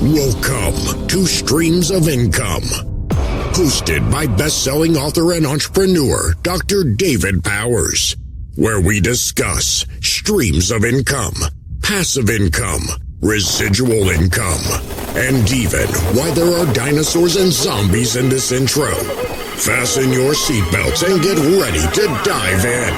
Welcome to Streams of Income, hosted by best-selling author and entrepreneur Dr. David Powers, where we discuss streams of income, passive income, residual income, and even why there are dinosaurs and zombies in this intro. Fasten your seatbelts and get ready to dive in.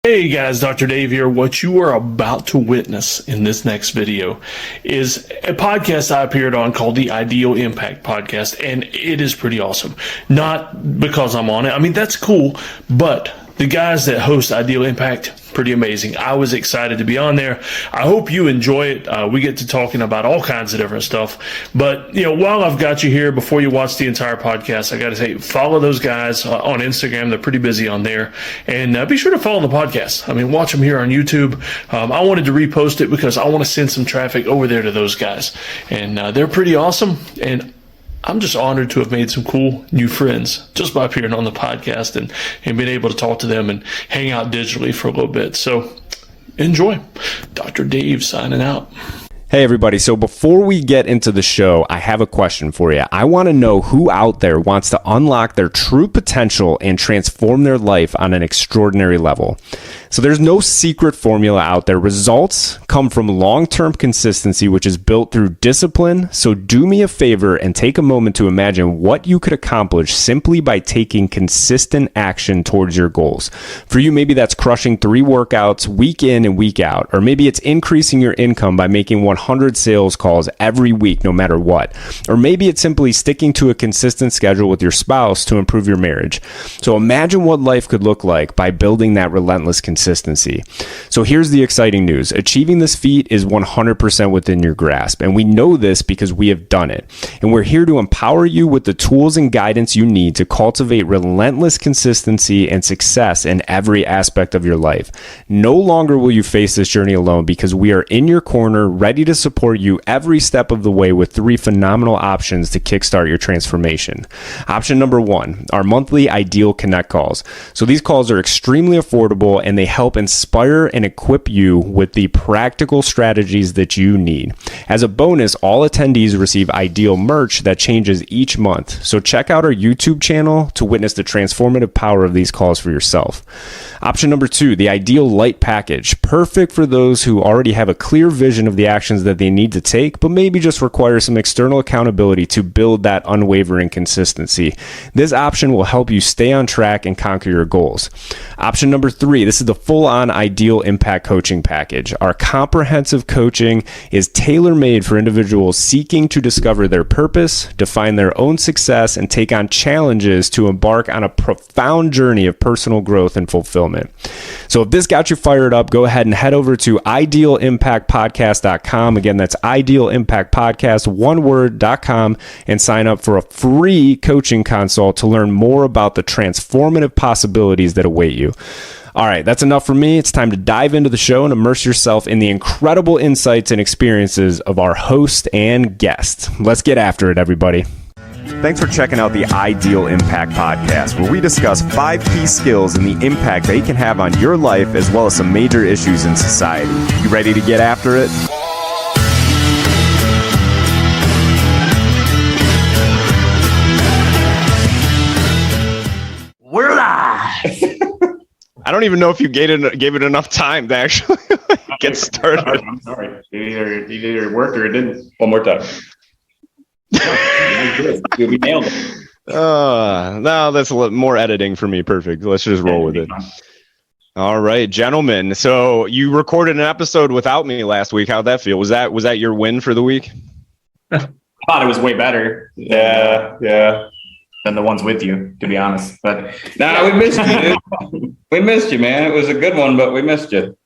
Hey guys, Dr. Dave here. What you are about to witness in this next video is a podcast I appeared on called the Ideal Impact Podcast, and it is pretty awesome. Not because I'm on it. I mean, that's cool, but the guys that host Ideal Impact, pretty amazing. I was excited to be on there. I hope you enjoy it. We get to talking about all kinds of different stuff. But, while I've got you here, before you watch the entire podcast, I got to say, follow those guys on Instagram. They're pretty busy on there. And be sure to follow the podcast. I mean, watch them here on YouTube. I wanted to repost it because I want to send some traffic over there to those guys. And they're pretty awesome. And I'm just honored to have made some cool new friends just by appearing on the podcast and being able to talk to them and hang out digitally for a little bit. So enjoy. Dr. Dave signing out. Hey everybody, so before we get into the show, I have a question for you. I want to know who out there wants to unlock their true potential and transform their life on an extraordinary level. So there's no secret formula out there. Results come from long-term consistency, which is built through discipline. So do me a favor and take a moment to imagine what you could accomplish simply by taking consistent action towards your goals. For you, maybe that's crushing 3 workouts week in and week out, or maybe it's increasing your income by making 100 sales calls every week, no matter what. Or maybe it's simply sticking to a consistent schedule with your spouse to improve your marriage. So imagine what life could look like by building that relentless consistency. So here's the exciting news. Achieving this feat is 100% within your grasp. And we know this because we have done it. And we're here to empower you with the tools and guidance you need to cultivate relentless consistency and success in every aspect of your life. No longer will you face this journey alone because we are in your corner, ready to support you every step of the way with 3 phenomenal options to kickstart your transformation. Option number 1, our monthly Ideal Connect calls. So these calls are extremely affordable and they help inspire and equip you with the practical strategies that you need. As a bonus, all attendees receive Ideal merch that changes each month. So check out our YouTube channel to witness the transformative power of these calls for yourself. Option number 2, the Ideal Light Package. Perfect for those who already have a clear vision of the actions that they need to take, but maybe just require some external accountability to build that unwavering consistency. This option will help you stay on track and conquer your goals. Option number 3, this is the full-on Ideal Impact Coaching Package. Our comprehensive coaching is tailor-made for individuals seeking to discover their purpose, define their own success, and take on challenges to embark on a profound journey of personal growth and fulfillment. So if this got you fired up, go ahead and head over to idealimpactpodcast.com. Again, that's idealimpactpodcast, one word.com, and sign up for a free coaching consult to learn more about the transformative possibilities that await you. All right, that's enough for me. It's time to dive into the show and immerse yourself in the incredible insights and experiences of our host and guest. Let's get after it, everybody. Thanks for checking out the Ideal Impact Podcast, where we discuss 5 key skills and the impact they can have on your life as well as some major issues in society. You ready to get after it? We're live! I don't even know if you gave it enough time to actually get started. I'm sorry. It either worked or it didn't. One more time. We nailed it. No, that's a little more editing for me. Perfect. Let's just roll with it. All right, gentlemen. So you recorded an episode without me last week. How'd that feel? Was that your win for the week? I thought it was way better. Yeah. Than the ones with you, to be honest. But we missed you, dude. We missed you, man. It was a good one, but we missed you.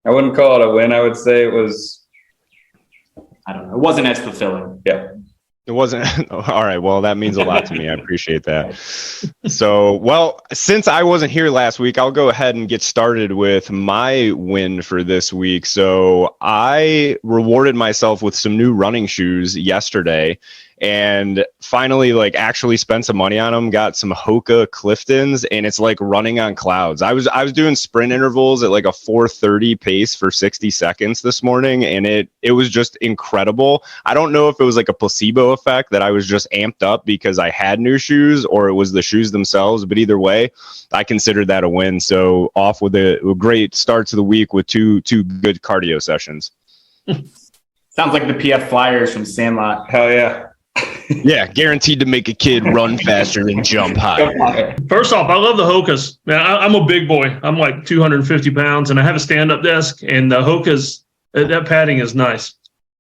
I wouldn't call it a win. I would say it was, I don't know. It wasn't as fulfilling. Yeah. It wasn't. All right. Well, that means a lot to me. I appreciate that. So, well, since I wasn't here last week, I'll go ahead and get started with my win for this week. So I rewarded myself with some new running shoes yesterday and finally actually spent some money on them, got some Hoka Cliftons, and it's like running on clouds. I was doing sprint intervals at like a 4:30 pace for 60 seconds this morning, and it was just incredible. I don't know if it was like a placebo effect that I was just amped up because I had new shoes, or it was the shoes themselves, but either way, I considered that a win. So off with a great start to the week with two good cardio sessions. Sounds like the PF Flyers from Sandlot. Hell yeah. Yeah, guaranteed to make a kid run faster and jump higher. First off, I love the Hokas. Man, I'm a big boy. I'm like 250 pounds, and I have a stand-up desk, and the Hokas, that padding is nice.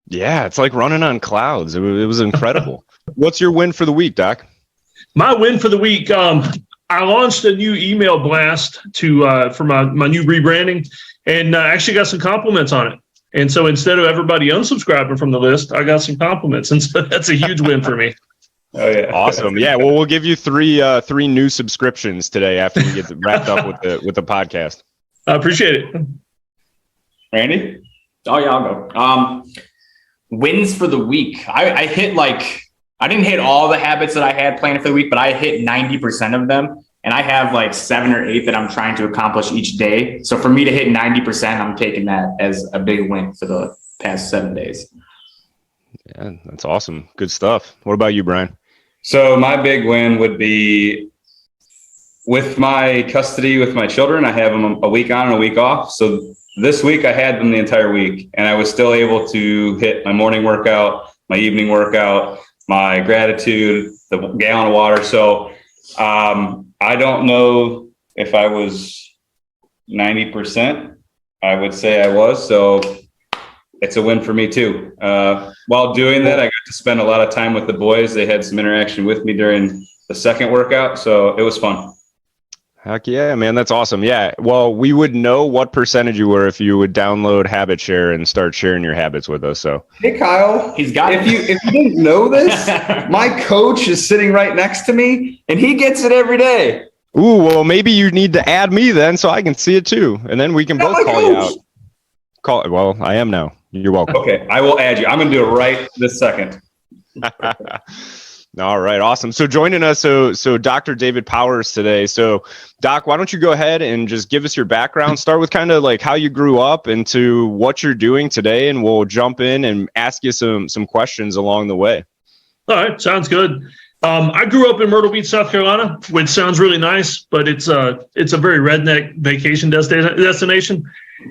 Yeah, it's like running on clouds. It was incredible. What's your win for the week, Doc? My win for the week, I launched a new email blast for my new rebranding, and actually got some compliments on it. And so instead of everybody unsubscribing from the list, I got some compliments. And so that's a huge win for me. Oh, yeah. Awesome. Yeah. Well, we'll give you three new subscriptions today after we get wrapped up with the podcast. I appreciate it. Randy? Oh, yeah, I'll go. Wins for the week. I hit I didn't hit all the habits that I had planned for the week, but I hit 90% of them. And I have like 7 or 8 that I'm trying to accomplish each day. So for me to hit 90%, I'm taking that as a big win for the past 7 days. Yeah, that's awesome. Good stuff. What about you, Brian? So my big win would be with my custody with my children. I have them a week on and a week off. So this week I had them the entire week, and I was still able to hit my morning workout, my evening workout, my gratitude, the gallon of water. So I don't know if I was 90%. I would say I was. So it's a win for me too. While doing that, I got to spend a lot of time with the boys. They had some interaction with me during the second workout. So it was fun. Heck yeah, man. That's awesome. Yeah. Well, we would know what percentage you were if you would download Habit Share and start sharing your habits with us. So, hey, Kyle, he's got if you didn't know this, my coach is sitting right next to me and he gets it every day. Ooh, well, maybe you need to add me then so I can see it too. And then we can both call you out. Well, I am now. You're welcome. Okay. I will add you. I'm going to do it right this second. All right. Awesome. So joining us, so Dr. David Powers today. So Doc, why don't you go ahead and just give us your background, start with kind of like how you grew up into what you're doing today, and we'll jump in and ask you some questions along the way. All right. Sounds good. I grew up in Myrtle Beach, South Carolina, which sounds really nice, but it's a very redneck vacation destination.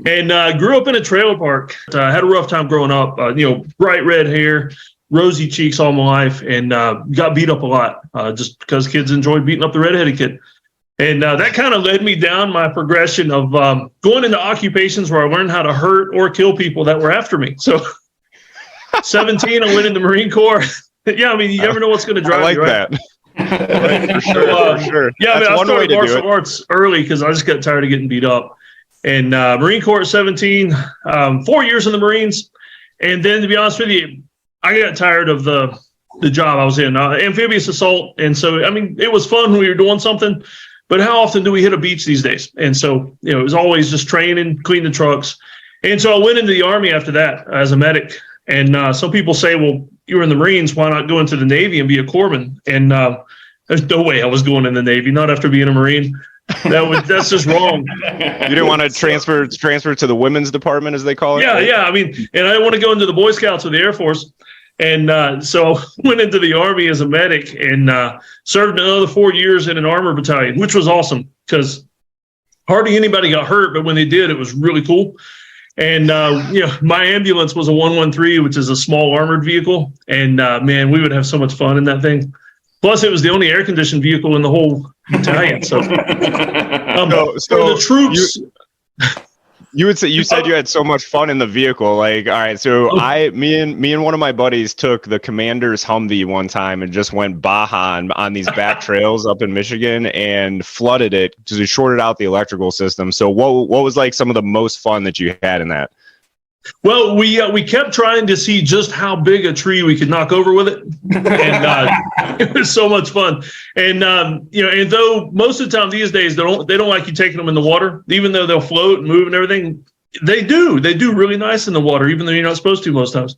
And grew up in a trailer park. Had a rough time growing up. Bright red hair, rosy cheeks all my life, and got beat up a lot just because kids enjoyed beating up the redheaded kid. And that kind of led me down my progression of going into occupations where I learned how to hurt or kill people that were after me. So 17, I went in the Marine Corps. Yeah, I mean, you never know what's going to drive you, right? Right, for sure, for sure. Yeah, I started martial arts early because I just got tired of getting beat up. And Marine Corps at 17, 4 years in the Marines. And then, to be honest with you, I got tired of the job I was in, amphibious assault. And so, I mean, it was fun when we were doing something, but how often do we hit a beach these days? And so, it was always just training, cleaning the trucks. And so I went into the Army after that as a medic. And some people say, well, you were in the Marines, why not go into the Navy and be a corpsman? And there's no way I was going in the Navy, not after being a Marine. That's just wrong. You didn't want to transfer to the women's department, as they call it? Yeah. I mean, and I didn't want to go into the Boy Scouts or the Air Force. And so I went into the Army as a medic and served another 4 years in an armor battalion, which was awesome because hardly anybody got hurt. But when they did, it was really cool. And, my ambulance was a 113, which is a small armored vehicle. And, man, we would have so much fun in that thing. Plus, it was the only air-conditioned vehicle in the whole battalion. So, for the troops... You said you had so much fun in the vehicle. Like, all right, so me and one of my buddies took the Commander's Humvee one time and just went Baja on these back trails up in Michigan and flooded it because we shorted out the electrical system. So what was like some of the most fun that you had in that? Well, we kept trying to see just how big a tree we could knock over with it, and it was so much fun. And and though most of the time these days they don't like you taking them in the water, even though they'll float and move and everything, they do really nice in the water, even though you're not supposed to most times.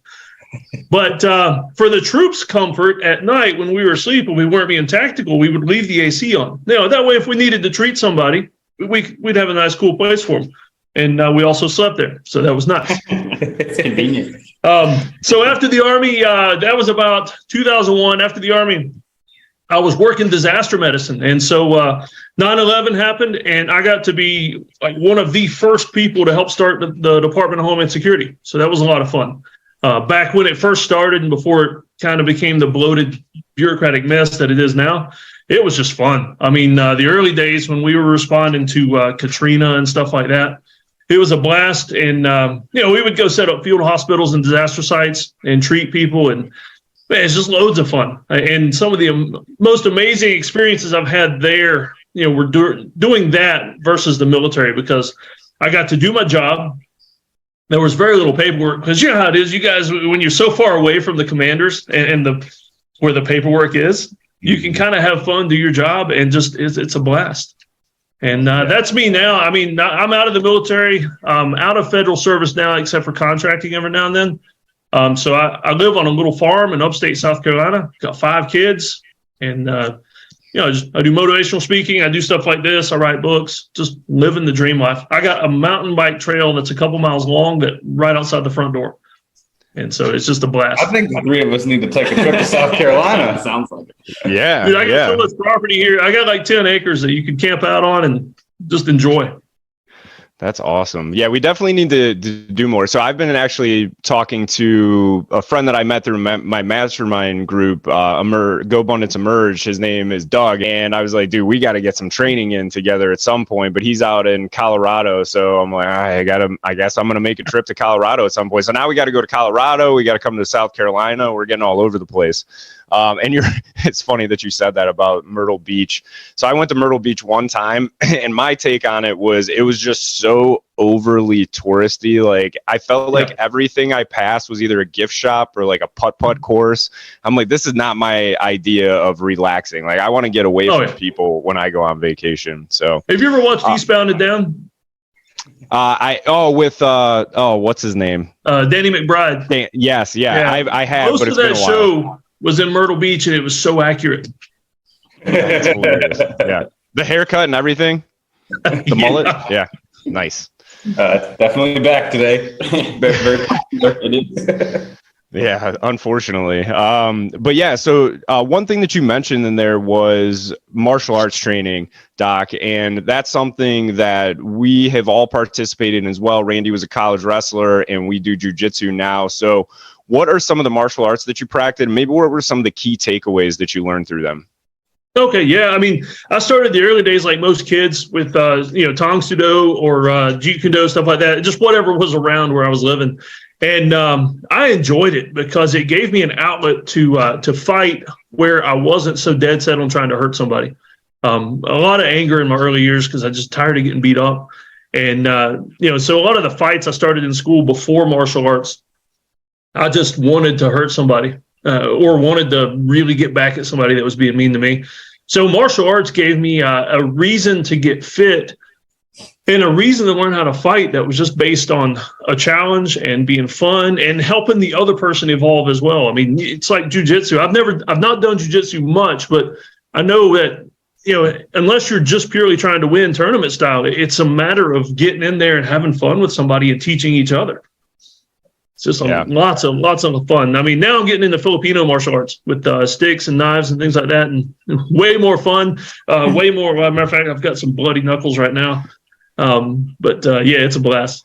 But for the troops' comfort at night when we were asleep and we weren't being tactical, we would leave the AC on. That way, if we needed to treat somebody, we'd have a nice, cool place for them. And we also slept there, so that was nice. It's convenient. So after the Army, that was about 2001. After the Army, I was working disaster medicine. And so 9/11 happened, and I got to be like one of the first people to help start the Department of Homeland Security. So that was a lot of fun. Back when it first started and before it kind of became the bloated bureaucratic mess that it is now, it was just fun. I mean, the early days when we were responding to Katrina and stuff like that, it was a blast. And, we would go set up field hospitals and disaster sites and treat people. And man, it's just loads of fun. And some of the most amazing experiences I've had there, were doing that versus the military, because I got to do my job. There was very little paperwork, because you know how it is. You guys, when you're so far away from the commanders and where the paperwork is, you can kind of have fun, do your job, and just it's a blast. And that's me now. I mean, I'm out of the military, out of federal service now, except for contracting every now and then. So I live on a little farm in upstate South Carolina. Got 5 kids, and I do motivational speaking. I do stuff like this. I write books. Just living the dream life. I got a mountain bike trail that's a couple miles long, that right outside the front door. And so it's just a blast. I think the 3 of us need to take a trip to South Carolina. Sounds like it. Yeah. Dude, I got so much property here. I got like 10 acres that you can camp out on and just enjoy. That's awesome. Yeah, we definitely need to do more. So I've been actually talking to a friend that I met through my mastermind group, Go Abundance Emerge. His name is Doug. And I was like, dude, we got to get some training in together at some point. But he's out in Colorado. So I'm like, I guess I'm going to make a trip to Colorado at some point. So now we got to go to Colorado. We got to come to South Carolina. We're getting all over the place. And it's funny that you said that about Myrtle Beach. So I went to Myrtle Beach one time, and my take on it was just so overly touristy. Like, I felt like everything I passed was either a gift shop or like a putt-putt course. I'm like, this is not my idea of relaxing. Like, I want to get away from people when I go on vacation. So have you ever watched Eastbound and Down? What's his name? Danny McBride. Yes. Yeah. I have, most but it's of been that a while. show was in Myrtle Beach, and it was so accurate. That's hilarious. Yeah. The haircut and everything. The mullet. Yeah. Nice. It's definitely back today. It is. Yeah, unfortunately. But yeah, so one thing that you mentioned in there was martial arts training, Doc, and that's something that we have all participated in as well. Randy was a college wrestler, and we do jiu-jitsu now. So what are some of the martial arts that you practiced? Maybe what were some of the key takeaways that you learned through them? Okay, yeah. I mean, I started the early days like most kids with, Tang Soo or Jeet Kune Do, stuff like that, just whatever was around where I was living. And I enjoyed it because it gave me an outlet to fight where I wasn't so dead set on trying to hurt somebody. A lot of anger in my early years because I just tired of getting beat up. And, so a lot of the fights I started in school before martial arts, I just wanted to hurt somebody or wanted to really get back at somebody that was being mean to me. So martial arts gave me a reason to get fit and a reason to learn how to fight that was just based on a challenge and being fun and helping the other person evolve as well. I mean, it's like jiu-jitsu. I've not done jiu-jitsu much, but I know that, unless you're just purely trying to win tournament style, it's a matter of getting in there and having fun with somebody and teaching each other. It's just lots of fun. I mean, now I'm getting into Filipino martial arts with sticks and knives and things like that, and way more fun, way more. As a matter of fact, I've got some bloody knuckles right now. It's a blast.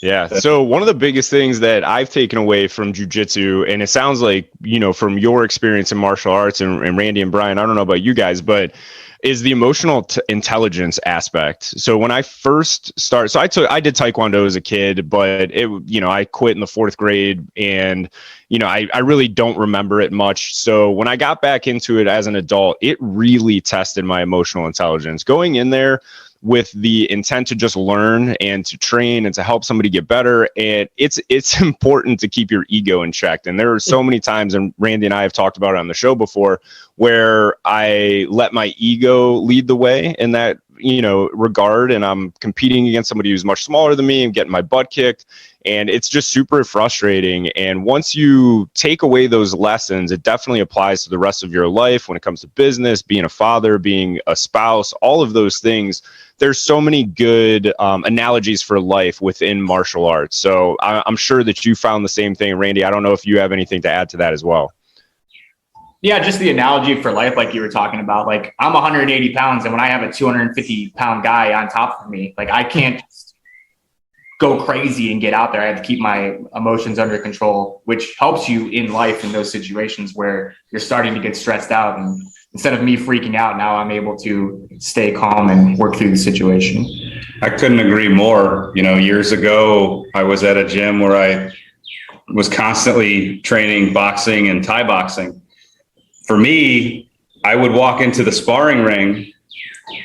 Yeah. So one of the biggest things that I've taken away from jiu-jitsu, and it sounds like, from your experience in martial arts and Randy and Brian, I don't know about you guys, but is the emotional intelligence aspect. So when I first started, I did Taekwondo as a kid, but I quit in the 4th grade, and, I really don't remember it much. So when I got back into it as an adult, it really tested my emotional intelligence. Going in there with the intent to just learn and to train and to help somebody get better. And it's important to keep your ego in check. And there are so many times, and Randy and I have talked about it on the show before, where I let my ego lead the way in that, regard, and I'm competing against somebody who's much smaller than me and getting my butt kicked. And it's just super frustrating. And once you take away those lessons, it definitely applies to the rest of your life when it comes to business, being a father, being a spouse, all of those things. There's so many good analogies for life within martial arts. So I'm sure that you found the same thing. Randy, I don't know if you have anything to add to that as well. Yeah, just the analogy for life, like you were talking about. Like, I'm 180 pounds, and when I have a 250-pound guy on top of me, like, I can't go crazy and get out there. I have to keep my emotions under control, which helps you in life in those situations where you're starting to get stressed out. And instead of me freaking out, now I'm able to stay calm and work through the situation. I couldn't agree more. Years ago, I was at a gym where I was constantly training boxing and Thai boxing. For me, I would walk into the sparring ring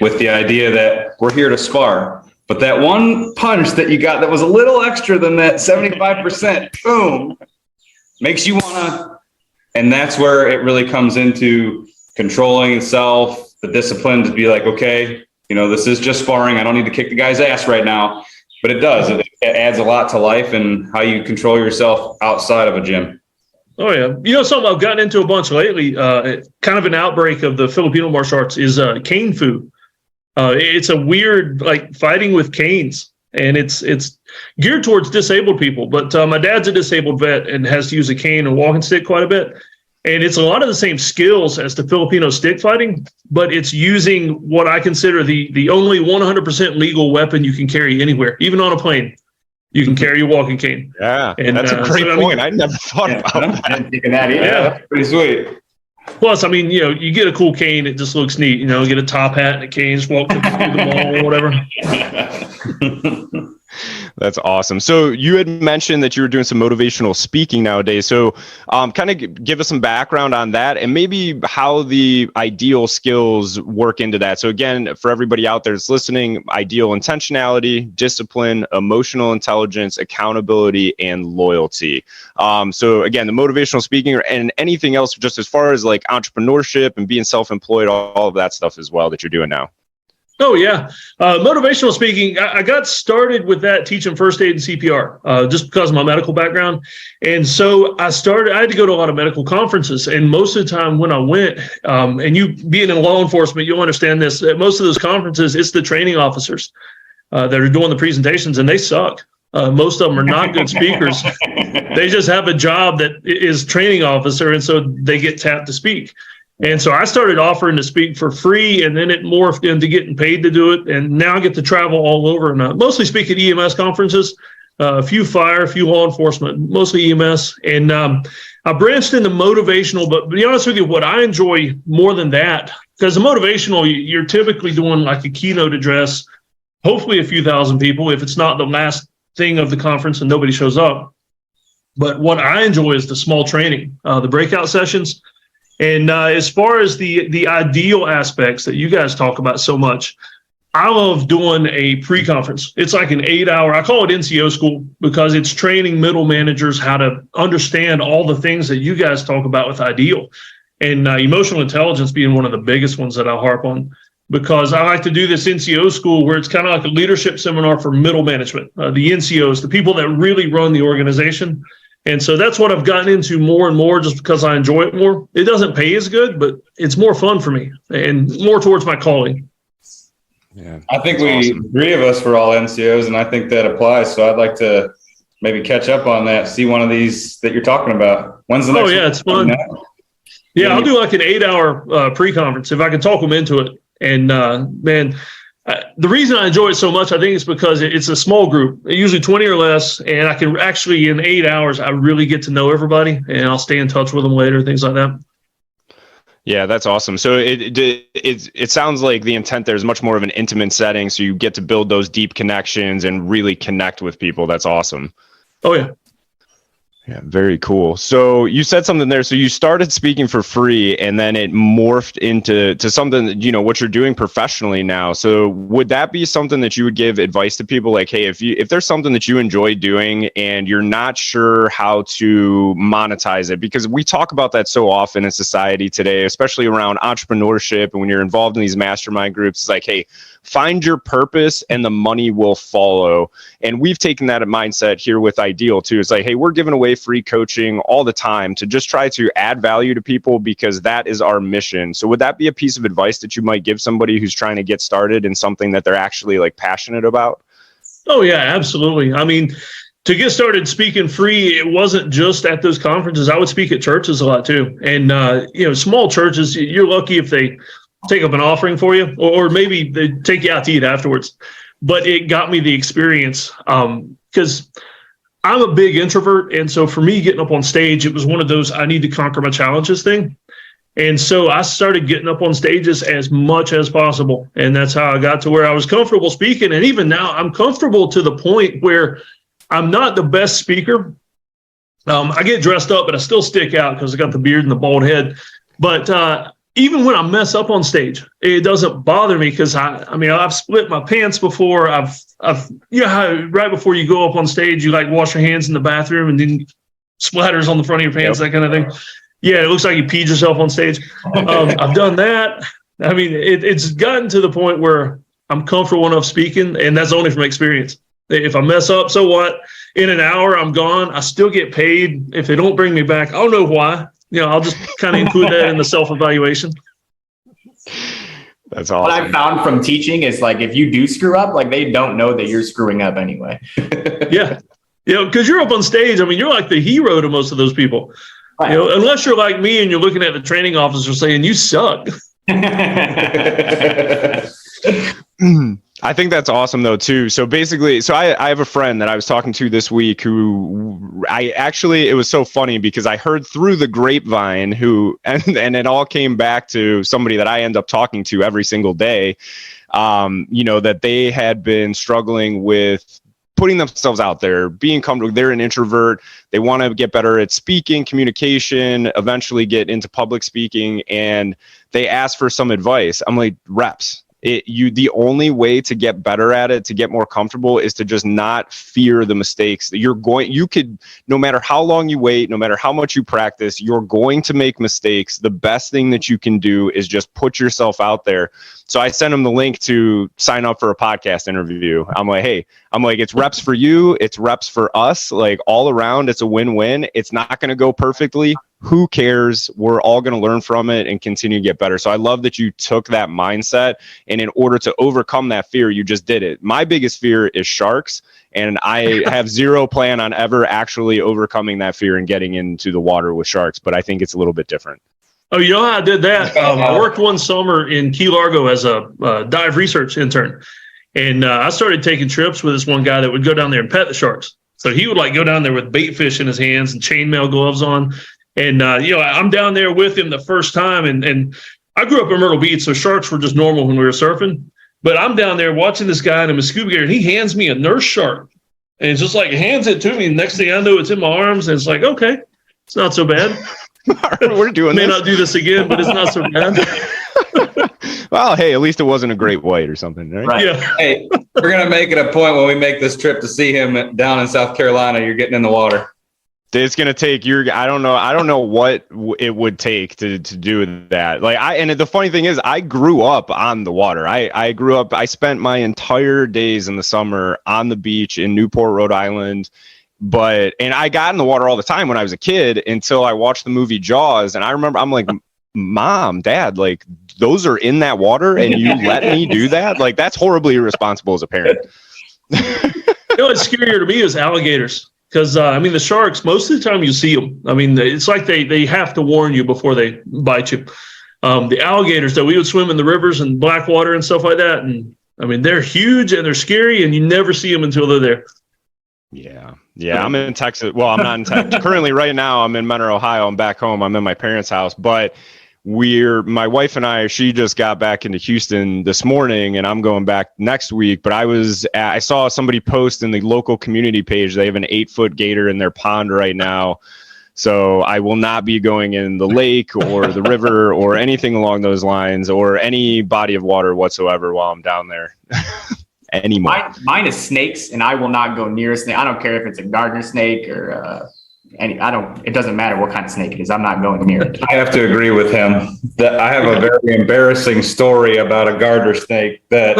with the idea that we're here to spar. But that one punch that you got that was a little extra than that 75%, boom, makes you want to. And that's where it really comes into controlling yourself, the discipline to be like, okay, this is just sparring. I don't need to kick the guy's ass right now. But it does. It adds a lot to life and how you control yourself outside of a gym. Oh, yeah. Something I've gotten into a bunch lately, kind of an outbreak of the Filipino martial arts, is cane fu. It's a weird, like, fighting with canes, and it's geared towards disabled people. But my dad's a disabled vet and has to use a cane and walking stick quite a bit. And it's a lot of the same skills as the Filipino stick fighting, but it's using what I consider the only 100% legal weapon you can carry anywhere, even on a plane. You can carry your walking cane. Yeah, and that's a great point. I never thought about that. I didn't think of that either. Yeah, pretty sweet. Plus, I mean, you get a cool cane, it just looks neat. Get a top hat and a cane, just walk through the mall or whatever. That's awesome. So you had mentioned that you were doing some motivational speaking nowadays. So kind of give us some background on that and maybe how the ideal skills work into that. So again, for everybody out there that's listening, ideal intentionality, discipline, emotional intelligence, accountability, and loyalty. So again, the motivational speaking and anything else just as far as like entrepreneurship and being self-employed, all of that stuff as well that you're doing now. Oh, yeah. Motivational speaking, I got started with that teaching first aid and CPR just because of my medical background. And so I had to go to a lot of medical conferences. And most of the time when I went, and you being in law enforcement, you'll understand this, at most of those conferences, it's the training officers that are doing the presentations, and they suck. Most of them are not good speakers. They just have a job that is training officer, and so they get tapped to speak. And so I started offering to speak for free, and then it morphed into getting paid to do it. And now I get to travel all over and mostly speak at EMS conferences, a few fire, a few law enforcement, mostly EMS. And I branched into motivational, but to be honest with you, what I enjoy more than that, because the motivational, you're typically doing like a keynote address, hopefully a few thousand people, if it's not the last thing of the conference and nobody shows up. But what I enjoy is the small training, the breakout sessions. And as far as the ideal aspects that you guys talk about so much, I love doing a pre-conference. It's like an 8-hour, I call it NCO school because it's training middle managers how to understand all the things that you guys talk about with ideal. And emotional intelligence being one of the biggest ones that I harp on, because I like to do this NCO school where it's kind of like a leadership seminar for middle management, the NCOs, the people that really run the organization. And so that's what I've gotten into more and more just because I enjoy it more. It doesn't pay as good, but it's more fun for me and more towards my calling. Yeah, I think three of us were all NCOs, and I think that applies. So I'd like to maybe catch up on that, see one of these that you're talking about. When's the next one? Oh, yeah, it's fun. Yeah, I'll do like an 8-hour pre-conference if I can talk them into it. And man, the reason I enjoy it so much, I think it's because it's a small group, usually 20 or less, and I can actually, in 8 hours, I really get to know everybody, and I'll stay in touch with them later, things like that. Yeah, that's awesome. So it sounds like the intent there is much more of an intimate setting, so you get to build those deep connections and really connect with people. That's awesome. Oh, yeah. Yeah, very cool. So you said something there. So you started speaking for free and then it morphed into something that, you know, what you're doing professionally now. So would that be something that you would give advice to people like, hey, if there's something that you enjoy doing and you're not sure how to monetize it, because we talk about that so often in society today, especially around entrepreneurship. And when you're involved in these mastermind groups, it's like, hey, find your purpose and the money will follow. And we've taken that mindset here with Ideal too. It's like, hey, we're giving away free coaching all the time to just try to add value to people because that is our mission. So would that be a piece of advice that you might give somebody who's trying to get started in something that they're actually like passionate about? Oh yeah, absolutely. I mean, to get started speaking free, it wasn't just at those conferences. I would speak at churches a lot too. And, small churches, you're lucky if they take up an offering for you, or maybe they take you out to eat afterwards. But it got me the experience because I'm a big introvert. And so for me, getting up on stage, it was one of those I need to conquer my challenges thing. And so I started getting up on stages as much as possible. And that's how I got to where I was comfortable speaking. And even now I'm comfortable to the point where I'm not the best speaker. I get dressed up, but I still stick out because I got the beard and the bald head. But even when I mess up on stage, it doesn't bother me because I've split my pants before. I've how right before you go up on stage, you like wash your hands in the bathroom and then splatters on the front of your pants, that kind of thing. Yeah, it looks like you peed yourself on stage. I've done that. I mean, it's gotten to the point where I'm comfortable enough speaking, and that's only from experience. If I mess up, so what? In an hour, I'm gone. I still get paid. If they don't bring me back, I don't know why. I'll just kind of include that in the self-evaluation. That's awesome. What I've found from teaching is like, if you do screw up, like they don't know that you're screwing up anyway. Yeah. Because you're up on stage. I mean, you're like the hero to most of those people. Right. Unless you're like me and you're looking at the training officer saying, you suck. I think that's awesome though too. So basically, I have a friend that I was talking to this week who it was so funny because I heard through the grapevine and it all came back to somebody that I end up talking to every single day, that they had been struggling with putting themselves out there, being comfortable. They're an introvert. They want to get better at speaking, communication, eventually get into public speaking. And they asked for some advice. I'm like, reps. The only way to get better at it, to get more comfortable, is to just not fear the mistakes that you could, no matter how long you wait, no matter how much you practice, you're going to make mistakes. The best thing that you can do is just put yourself out there. So I sent him the link to sign up for a podcast interview. I'm like, it's reps for you. It's reps for us. Like all around, it's a win-win. It's not going to go perfectly. Who cares? We're all going to learn from it and continue to get better. So I love that you took that mindset, and in order to overcome that fear, you just did it. My biggest fear is sharks, and I have zero plan on ever actually overcoming that fear and getting into the water with sharks, but I think it's a little bit different. Oh, you know how I did that? I worked one summer in Key Largo as a dive research intern, and I started taking trips with this one guy that would go down there and pet the sharks. So he would like go down there with bait fish in his hands and chainmail gloves on. And, I'm down there with him the first time. And I grew up in Myrtle Beach, so sharks were just normal when we were surfing. But I'm down there watching this guy in a scuba gear, and he hands me a nurse shark. And it's just like, hands it to me. And next thing I know, it's in my arms. And it's like, okay, it's not so bad. We're doing May not do this again, but it's not so bad. Well, hey, at least it wasn't a great white or something, right? Yeah. Hey, we're going to make it a point when we make this trip to see him down in South Carolina. You're getting in the water. It's going to take I don't know what it would take to do that. And the funny thing is, I grew up on the water. I spent my entire days in the summer on the beach in Newport, Rhode Island. And I got in the water all the time when I was a kid until I watched the movie Jaws. And I remember I'm like, Mom, Dad, like those are in that water and you let me do that? Like that's horribly irresponsible as a parent. What's scarier to me is alligators. Because, the sharks, most of the time you see them. I mean, it's like they have to warn you before they bite you. The alligators, though, we would swim in the rivers and black water and stuff like that. And, they're huge and they're scary, and you never see them until they're there. Yeah. I'm in Texas. Well, I'm not in Texas. Currently, right now, I'm in Mentor, Ohio. I'm back home. I'm in my parents' house. But my wife and I, she just got back into Houston this morning, and I'm going back next week. But I saw somebody post in the local community page, they have an 8-foot gator in their pond right now. So I will not be going in the lake or the river or anything along those lines, or any body of water whatsoever while I'm down there anymore. Mine is snakes, and I will not go near a snake. I don't care if it's a gardener snake or it doesn't matter what kind of snake it is. I'm not going near it. I have to agree with him. That I have a very embarrassing story about a garter snake that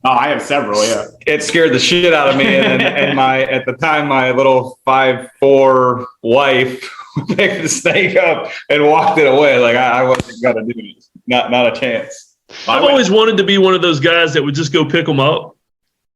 Oh, I have several. Yeah, it scared the shit out of me, and at the time my little 5'4" wife picked the snake up and walked it away. Like I wasn't gonna do this. Not a chance. I've always wanted to be one of those guys that would just go pick them up.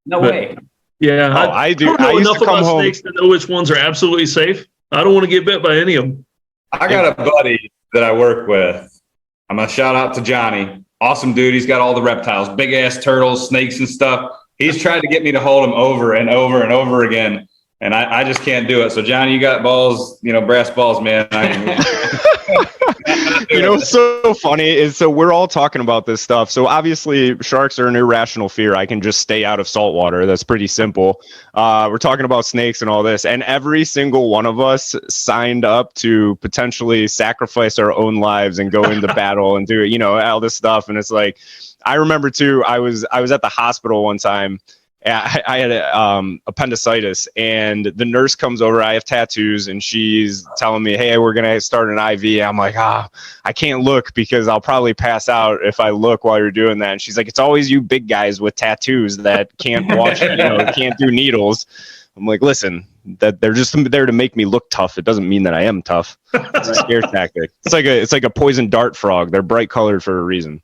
No way. Yeah, I do. I don't know I used enough to come about home. snakes to know which ones are absolutely safe. I don't want to get bit by any of them. I got a buddy that I work with. I'm gonna shout out to Johnny. Awesome dude. He's got all the reptiles, big ass turtles, snakes and stuff. He's tried to get me to hold him over and over and over again. And I just can't do it. So Johnny, you got balls, brass balls, man. What's so funny is, so we're all talking about this stuff. So obviously sharks are an irrational fear. I can just stay out of salt water. That's pretty simple. We're talking about snakes and all this, and every single one of us signed up to potentially sacrifice our own lives and go into battle and do, all this stuff. And it's like, I remember too, I was at the hospital one time. I had appendicitis, and the nurse comes over. I have tattoos, and she's telling me, "Hey, we're gonna start an IV." I'm like, I can't look because I'll probably pass out if I look while you're doing that. And she's like, "It's always you big guys with tattoos that can't watch, can't do needles." I'm like, "Listen, that they're just there to make me look tough. It doesn't mean that I am tough. It's a scare tactic. It's like a poison dart frog. They're bright colored for a reason."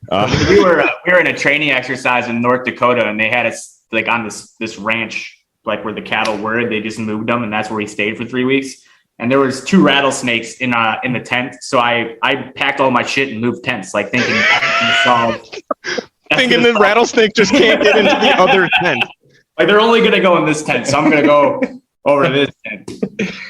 We were in a training exercise in North Dakota, and they had us like on this ranch, like where the cattle were. They just moved them, and that's where we stayed for 3 weeks. And there was 2 rattlesnakes in the tent. So I packed all my shit and moved tents, like thinking thinking the rattlesnake just can't get into the other tent. Like they're only gonna go in this tent, so I'm gonna go over to this tent.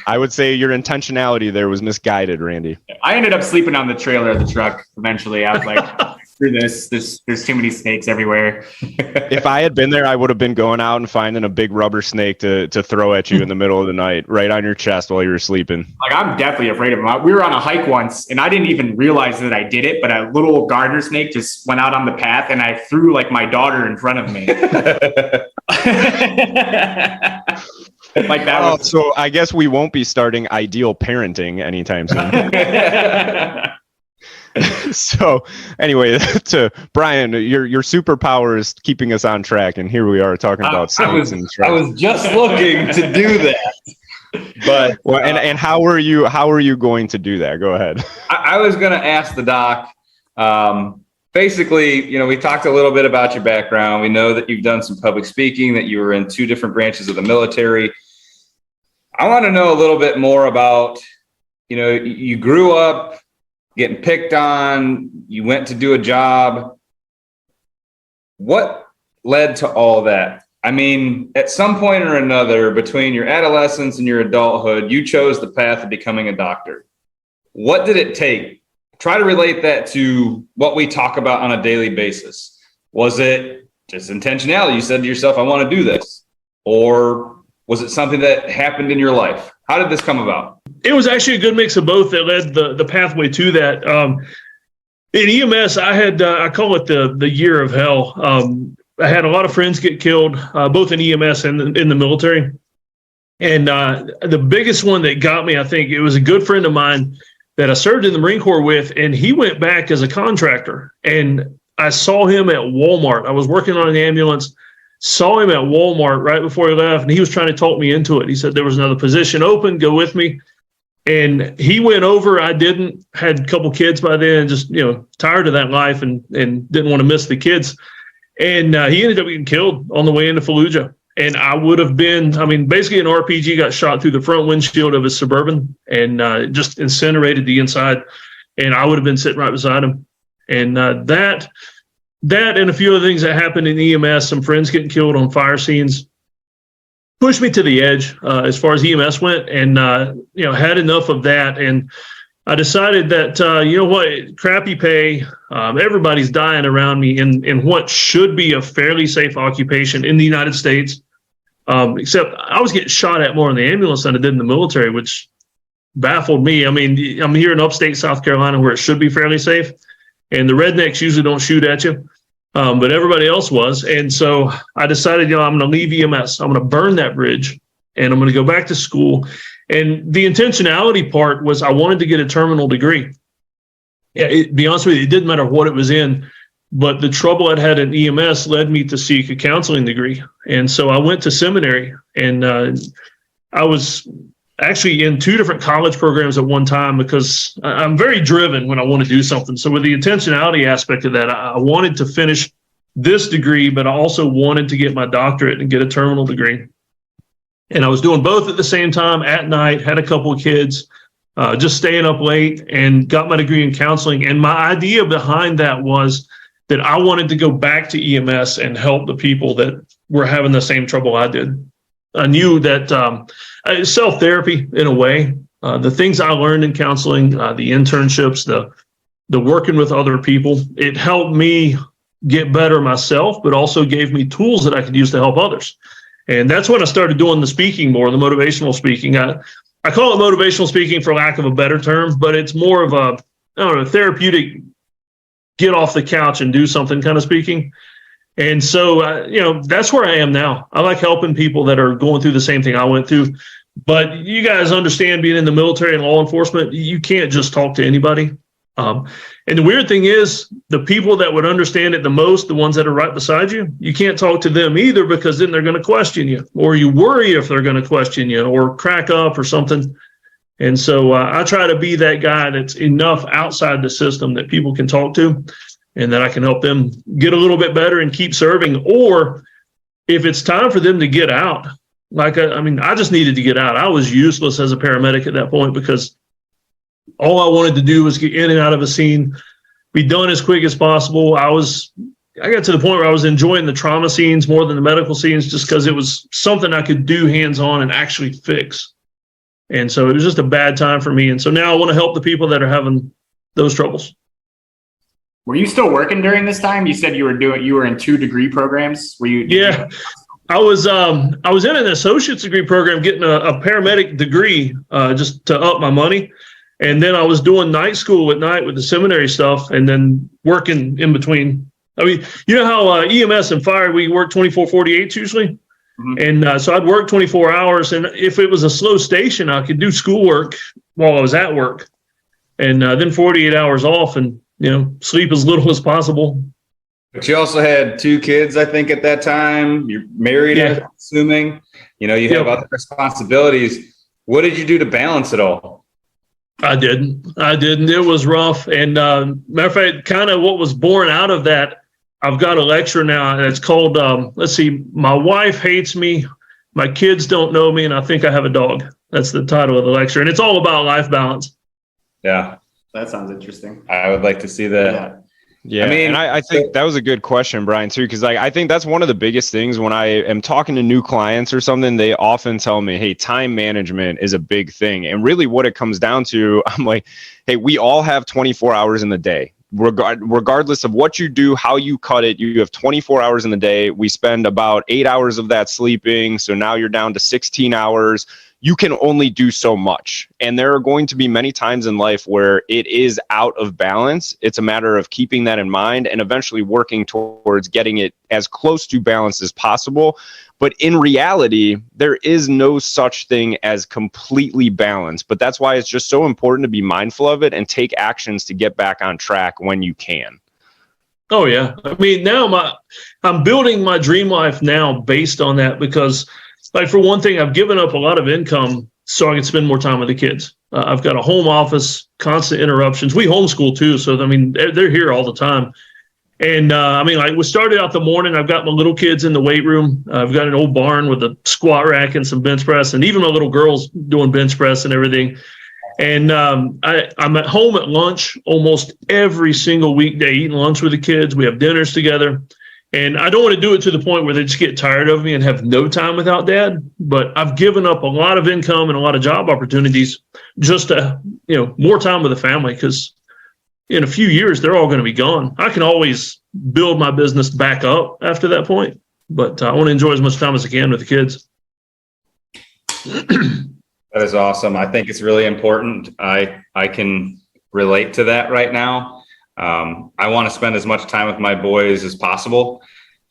I would say your intentionality there was misguided, Randy. I ended up sleeping on the trailer of the truck eventually. I was like, screw this. There's too many snakes everywhere. If I had been there, I would have been going out and finding a big rubber snake to throw at you in the middle of the night, right on your chest while you were sleeping. Like, I'm definitely afraid of them. We were on a hike once, and I didn't even realize that I did it, but a little gardener snake just went out on the path, and I threw like my daughter in front of me. Like that was. So I guess we won't be starting Ideal Parenting anytime soon. So anyway, to Brian, your superpower is keeping us on track, and here we are talking about snakes and I was just looking to do that. But and how are you going to do that? Go ahead. I was going to ask the doc. Basically, we talked a little bit about your background. We know that you've done some public speaking, that you were in 2 different branches of the military. I want to know a little bit more about, you grew up getting picked on, you went to do a job. What led to all that? I mean, at some point or another, between your adolescence and your adulthood, you chose the path of becoming a doctor. What did it take? Try to relate that to what we talk about on a daily basis. Was it just intentionality? You said to yourself, I want to do this. Or was it something that happened in your life? How did this come about? It was actually a good mix of both that led the pathway to that. In EMS, I call it the year of hell. I had a lot of friends get killed, both in EMS and in the military. And the biggest one that got me, I think, it was a good friend of mine that I served in the Marine Corps with, and he went back as a contractor. And I saw him at Walmart. I was working on an ambulance, saw him at Walmart right before he left, and he was trying to talk me into it. He said there was another position open, go with me. And he went over. I didn't, had a couple kids by then, just, tired of that life and didn't want to miss the kids. And he ended up getting killed on the way into Fallujah. And I would have been, basically an RPG got shot through the front windshield of his Suburban and just incinerated the inside. And I would have been sitting right beside him. And that and a few other things that happened in EMS, some friends getting killed on fire scenes, pushed me to the edge as far as EMS went, and had enough of that. And I decided that, you know what, crappy pay, everybody's dying around me in what should be a fairly safe occupation in the United States. Except I was getting shot at more in the ambulance than I did in the military, which baffled me. I mean, I'm here in upstate South Carolina where it should be fairly safe, and the rednecks usually don't shoot at you, but everybody else was. And so I decided, you know, I'm going to leave EMS. I'm going to burn that bridge, and I'm going to go back to school. And the intentionality part was I wanted to get a terminal degree. Yeah, to be honest with you, it didn't matter what it was in, but the trouble I'd had in EMS led me to seek a counseling degree. And so I went to seminary, and I was actually in 2 different college programs at one time because I'm very driven when I want to do something. So with the intentionality aspect of that, I wanted to finish this degree, but I also wanted to get my doctorate and get a terminal degree. And I was doing both at the same time at night, had a couple of kids, just staying up late, and got my degree in counseling. And my idea behind that was that I wanted to go back to EMS and help the people that were having the same trouble I did. I knew that self-therapy, in a way, the things I learned in counseling, the internships, the working with other people, it helped me get better myself, but also gave me tools that I could use to help others. And that's when I started doing the speaking more, the motivational speaking. I call it motivational speaking for lack of a better term, but it's more of a, I don't know, therapeutic, get off the couch and do something kind of speaking. And so, you know, that's where I am now. I like helping people that are going through the same thing I went through. But you guys understand, being in the military and law enforcement, you can't just talk to anybody. And the weird thing is, the people that would understand it the most, the ones that are right beside you, you can't talk to them either, because then they're going to question you, or you worry if they're going to question you or crack up or something. And so I try to be that guy that's enough outside the system that people can talk to, and that I can help them get a little bit better and keep serving. Or if it's time for them to get out, like, I mean, I just needed to get out. I was useless as a paramedic at that point, because all I wanted to do was get in and out of a scene, be done as quick as possible. I got to the point where I was enjoying the trauma scenes more than the medical scenes, just because it was something I could do hands-on and actually fix. And so it was just a bad time for me. And so now I want to help the people that are having those troubles. Were you still working during this time? You said you were in 2 degree programs. Were you? Yeah, I was in an associate's degree program, getting a paramedic degree, just to up my money. And then I was doing night school at night with the seminary stuff, and then working in between. I mean, you know how EMS and fire, we work 24/48 usually. Mm-hmm. And so I'd work 24 hours. And if it was a slow station, I could do schoolwork while I was at work, and then 48 hours off, and, you know, sleep as little as possible. But you also had 2 kids, I think, at that time. You're married, Yeah. I'm assuming. You know, you have other responsibilities. What did you do to balance it all? I didn't. It was rough. And matter of fact, kind of what was born out of that, I've got a lecture now, and it's called, let's see, My Wife Hates Me, My Kids Don't Know Me, and I Think I Have a Dog. That's the title of the lecture. And it's all about life balance. Yeah. That sounds interesting. I would like to see that. Yeah, I mean, and I think that was a good question, Brian, too, because I think that's one of the biggest things when I am talking to new clients or something. They often tell me, hey, time management is a big thing. And really what it comes down to, I'm like, hey, we all have 24 hours in the day. Regardless of what you do, how you cut it, you have 24 hours in the day. We spend about 8 hours of that sleeping. So now you're down to 16 hours. You can only do so much. And there are going to be many times in life where it is out of balance. It's a matter of keeping that in mind and eventually working towards getting it as close to balance as possible. But in reality, there is no such thing as completely balanced. But that's why it's just so important to be mindful of it and take actions to get back on track when you can. Oh, yeah. I mean, now I'm building my dream life now based on that, because, like, for one thing, I've given up a lot of income so I can spend more time with the kids. I've got a home office, constant interruptions. We homeschool too, so I mean, they're here all the time. And I mean, like, we started out the morning. I've got my little kids in the weight room. I've got an old barn with a squat rack and some bench press, and even my little girls doing bench press and everything. And I'm at home at lunch almost every single weekday, eating lunch with the kids. We have dinners together. And I don't want to do it to the point where they just get tired of me and have no time without dad. But I've given up a lot of income and a lot of job opportunities just to, more time with the family, because in a few years, they're all going to be gone. I can always build my business back up after that point, but I want to enjoy as much time as I can with the kids. That is awesome. I think it's really important. I can relate to that right now. I want to spend as much time with my boys as possible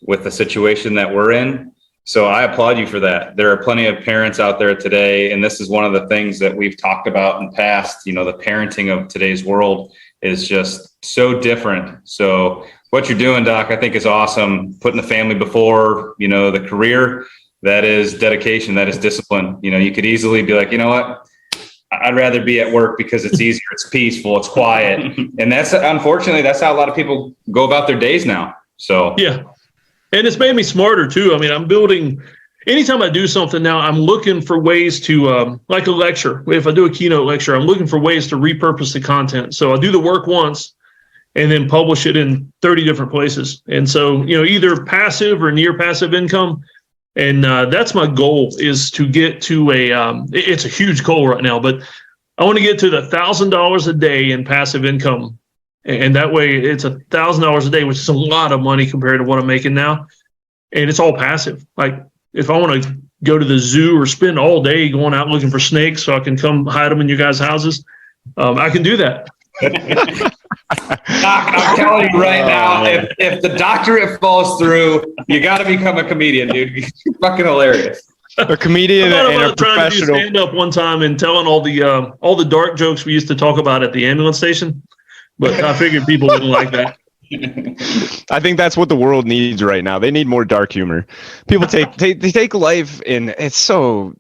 with the situation that we're in. So I applaud you for that. There are plenty of parents out there today, and this is one of the things that we've talked about in the past. The parenting of today's world is just so different. So what you're doing, Doc, I think is awesome. Putting the family before, the career, that is dedication, that is discipline. You could easily be like, you know what? I'd rather be at work because it's easier, it's peaceful, it's quiet. And unfortunately, that's how a lot of people go about their days now. So, yeah. And it's made me smarter too. I mean, I'm building, anytime I do something now, I'm looking for ways to, like a lecture. If I do a keynote lecture, I'm looking for ways to repurpose the content. So I'll do the work once and then publish it in 30 different places. And so, either passive or near passive income. And that's my goal, is to get to it's a huge goal right now, but I want to get to the $1,000 a day in passive income. And that way it's $1,000 a day, which is a lot of money compared to what I'm making now. And it's all passive. Like if I want to go to the zoo or spend all day going out looking for snakes so I can come hide them in your guys' houses, I can do that. Doc, I'm telling you right now, if the doctorate falls through, you got to become a comedian, dude. You're fucking hilarious. A comedian and a trying to do professional. stand up one time and telling all the dark jokes we used to talk about at the ambulance station, but I figured people wouldn't like that. I think that's what the world needs right now. They need more dark humor. People take life and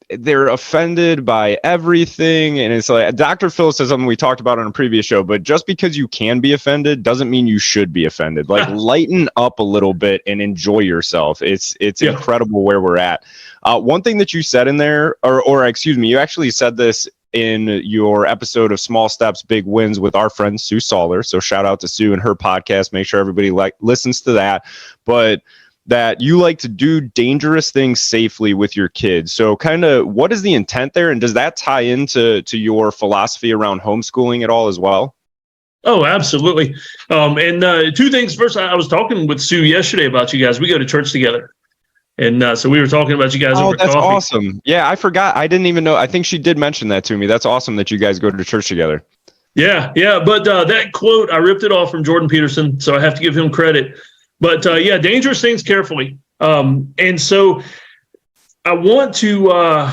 they're offended by everything. And it's like Dr. Phil says something we talked about on a previous show, but just because you can be offended doesn't mean you should be offended. Like lighten up a little bit and enjoy yourself. It's incredible where we're at. One thing that you said in there, or excuse me, you actually said this in your episode of Small Steps, Big Wins with our friend Sue Soller. So shout out to Sue and her podcast. Make sure everybody listens to that. But that you like to do dangerous things safely with your kids. So kind of what is the intent there? And does that tie into your philosophy around homeschooling at all as well? Oh, absolutely. And two things. First, I was talking with Sue yesterday about you guys. We go to church together. And so we were talking about you guys over that's coffee. Awesome. Yeah, I forgot. I didn't even know. I think she did mention that to me. That's awesome that you guys go to church together. Yeah. But that quote, I ripped it off from Jordan Peterson, so I have to give him credit. But dangerous things carefully. And so I want to,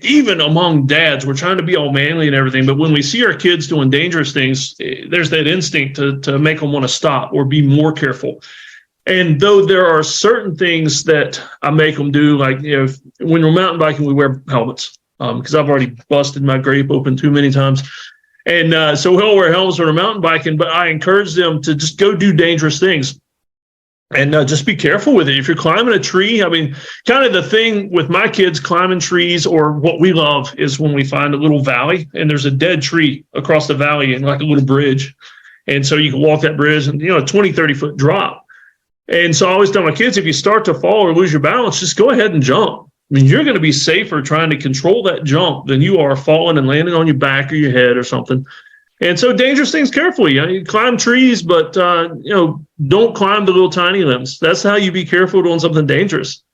even among dads, we're trying to be all manly and everything. But when we see our kids doing dangerous things, there's that instinct to make them want to stop or be more careful. And though there are certain things that I make them do, like when we're mountain biking, we wear helmets because I've already busted my grape open too many times. And so we'll wear helmets when we're mountain biking, but I encourage them to just go do dangerous things and just be careful with it. If you're climbing a tree, kind of the thing with my kids climbing trees, or what we love is when we find a little valley and there's a dead tree across the valley and like a little bridge. And so you can walk that bridge and, a 20, 30 foot drop. And so I always tell my kids, if you start to fall or lose your balance, just go ahead and jump. You're going to be safer trying to control that jump than you are falling and landing on your back or your head or something. And so dangerous things carefully. You climb trees, but, don't climb the little tiny limbs. That's how you be careful doing something dangerous.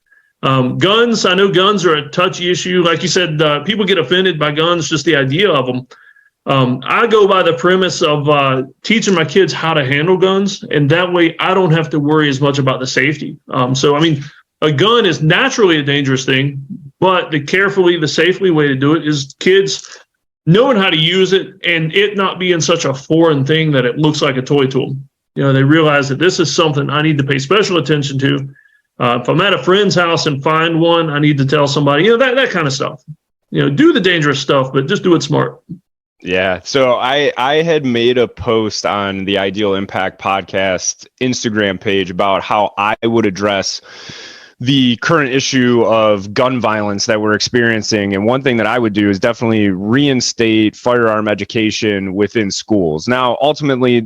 Guns, I know guns are a touchy issue. Like you said, people get offended by guns, just the idea of them. I go by the premise of teaching my kids how to handle guns, and that way I don't have to worry as much about the safety. A gun is naturally a dangerous thing, but the safely way to do it is kids knowing how to use it and it not being such a foreign thing that it looks like a toy to them. They realize that this is something I need to pay special attention to. If I'm at a friend's house and find one, I need to tell somebody, that kind of stuff. Do the dangerous stuff, but just do it smart. Yeah. So I had made a post on the Ideal Impact podcast Instagram page about how I would address the current issue of gun violence that we're experiencing. And one thing that I would do is definitely reinstate firearm education within schools. Now, ultimately,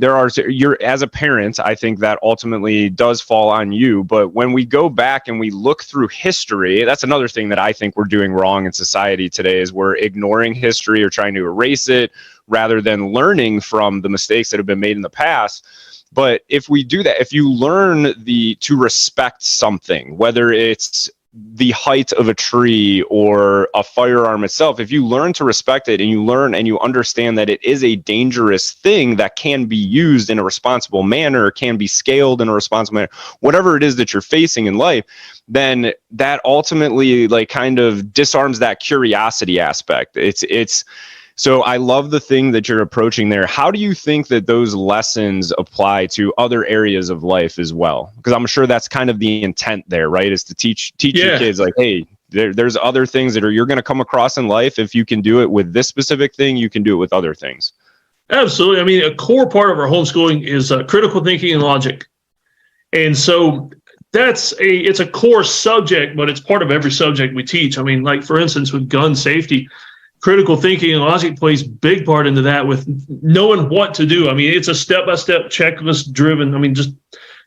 as a parent, I think that ultimately does fall on you. But when we go back and we look through history, that's another thing that I think we're doing wrong in society today, is we're ignoring history or trying to erase it rather than learning from the mistakes that have been made in the past. But if we do that, if you learn to respect something, whether it's the height of a tree or a firearm itself, if you learn to respect it and you learn and you understand that it is a dangerous thing that can be used in a responsible manner, can be scaled in a responsible manner, whatever it is that you're facing in life, then that ultimately like kind of disarms that curiosity aspect. So I love the thing that you're approaching there. How do you think that those lessons apply to other areas of life as well? Because I'm sure that's kind of the intent there, right? Is to teach your kids like, hey, there's other things that you're going to come across in life. If you can do it with this specific thing, you can do it with other things. Absolutely. I mean, a core part of our homeschooling is critical thinking and logic. And so it's a core subject, but it's part of every subject we teach. I mean, like for instance, with gun safety, critical thinking and logic plays big part into that with knowing what to do. I mean, it's a step-by-step checklist driven. I mean, just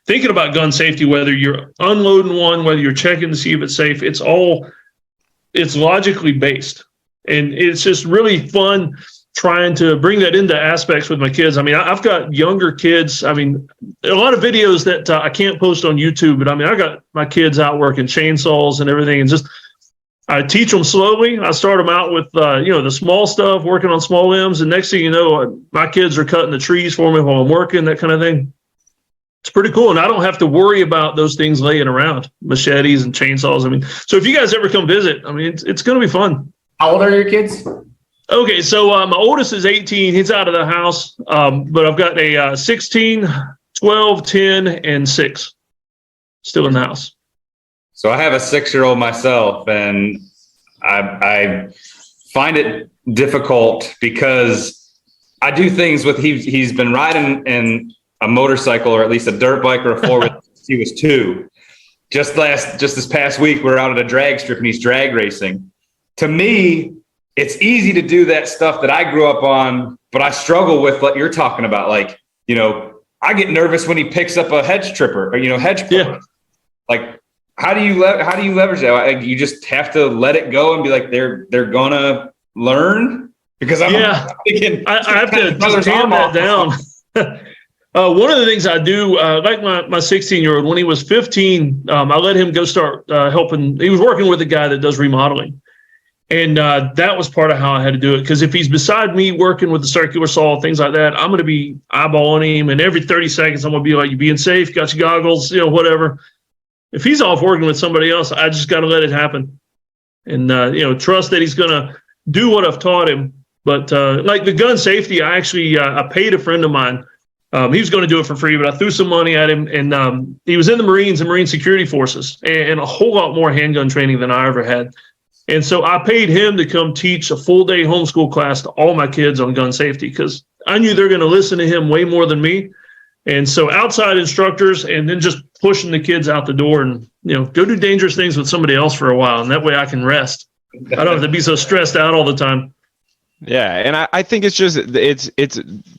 thinking about gun safety, whether you're unloading one, whether you're checking to see if it's safe, it's logically based. And it's just really fun trying to bring that into aspects with my kids. I mean, I've got younger kids. I mean, a lot of videos that I can't post on YouTube, but I mean, I got my kids out working chainsaws and everything, and just I teach them slowly. I start them out with, the small stuff, working on small limbs. And next thing you know, my kids are cutting the trees for me while I'm working, that kind of thing. It's pretty cool. And I don't have to worry about those things laying around, machetes and chainsaws. I mean, so if you guys ever come visit, I mean, it's going to be fun. How old are your kids? Okay. So my oldest is 18. He's out of the house. But I've got a 16, 12, 10, and 6 still in the house. So I have a 6-year-old myself, and I find it difficult because I do things with he's been riding in a motorcycle, or at least a dirt bike or a four-wheel since he was 2. Just this past week, we were out at a drag strip and he's drag racing. To me, it's easy to do that stuff that I grew up on, but I struggle with what you're talking about. Like, I get nervous when he picks up a hedge tripper or, hedge clipper. Yeah. Like, how do you leverage that? Like, you just have to let it go and be like, they're gonna learn, because I'm thinking I have to just tamp that down. One of the things I do, like my 16-year-old, when he was 15, I let him go start helping. He was working with a guy that does remodeling. And that was part of how I had to do it. Because if he's beside me working with the circular saw, things like that, I'm going to be eyeballing him. And every 30 seconds, I'm going to be like, you being safe, got your goggles, whatever. If he's off working with somebody else, I just got to let it happen. And, trust that he's going to do what I've taught him. But like the gun safety, I actually I paid a friend of mine. He was going to do it for free, but I threw some money at him. And he was in the Marines and Marine Security Forces, and a whole lot more handgun training than I ever had. And so I paid him to come teach a full-day homeschool class to all my kids on gun safety, because I knew they're going to listen to him way more than me. And so outside instructors, and then just pushing the kids out the door and, go do dangerous things with somebody else for a while. And that way I can rest. I don't have to be so stressed out all the time. Yeah. And I think it's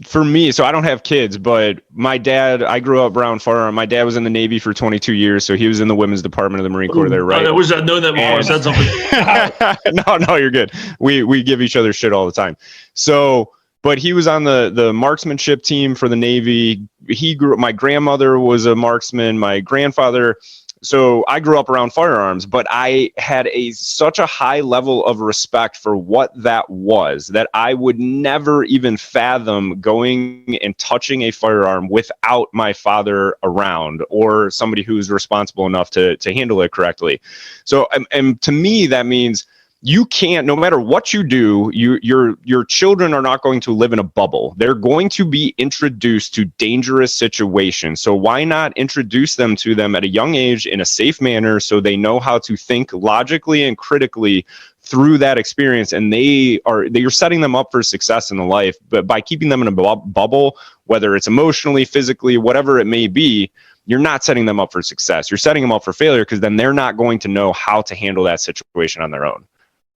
for me. So I don't have kids, but my dad, I grew up around firearm. My dad was in the Navy for 22 years. So he was in the women's department of the Marine Corps there, right? I wish I'd known that before I said something. No, you're good. We give each other shit all the time. So, but he was on the marksmanship team for the Navy. My grandmother was a marksman, my grandfather. So I grew up around firearms, but I had such a high level of respect for what that was, that I would never even fathom going and touching a firearm without my father around, or somebody who's responsible enough to handle it correctly. So, and to me, that means you can't, no matter what you do, your children are not going to live in a bubble. They're going to be introduced to dangerous situations. So why not introduce them to them at a young age in a safe manner, so they know how to think logically and critically through that experience, and you're setting them up for success in the life. But by keeping them in a bubble, whether it's emotionally, physically, whatever it may be, you're not setting them up for success. You're setting them up for failure, because then they're not going to know how to handle that situation on their own.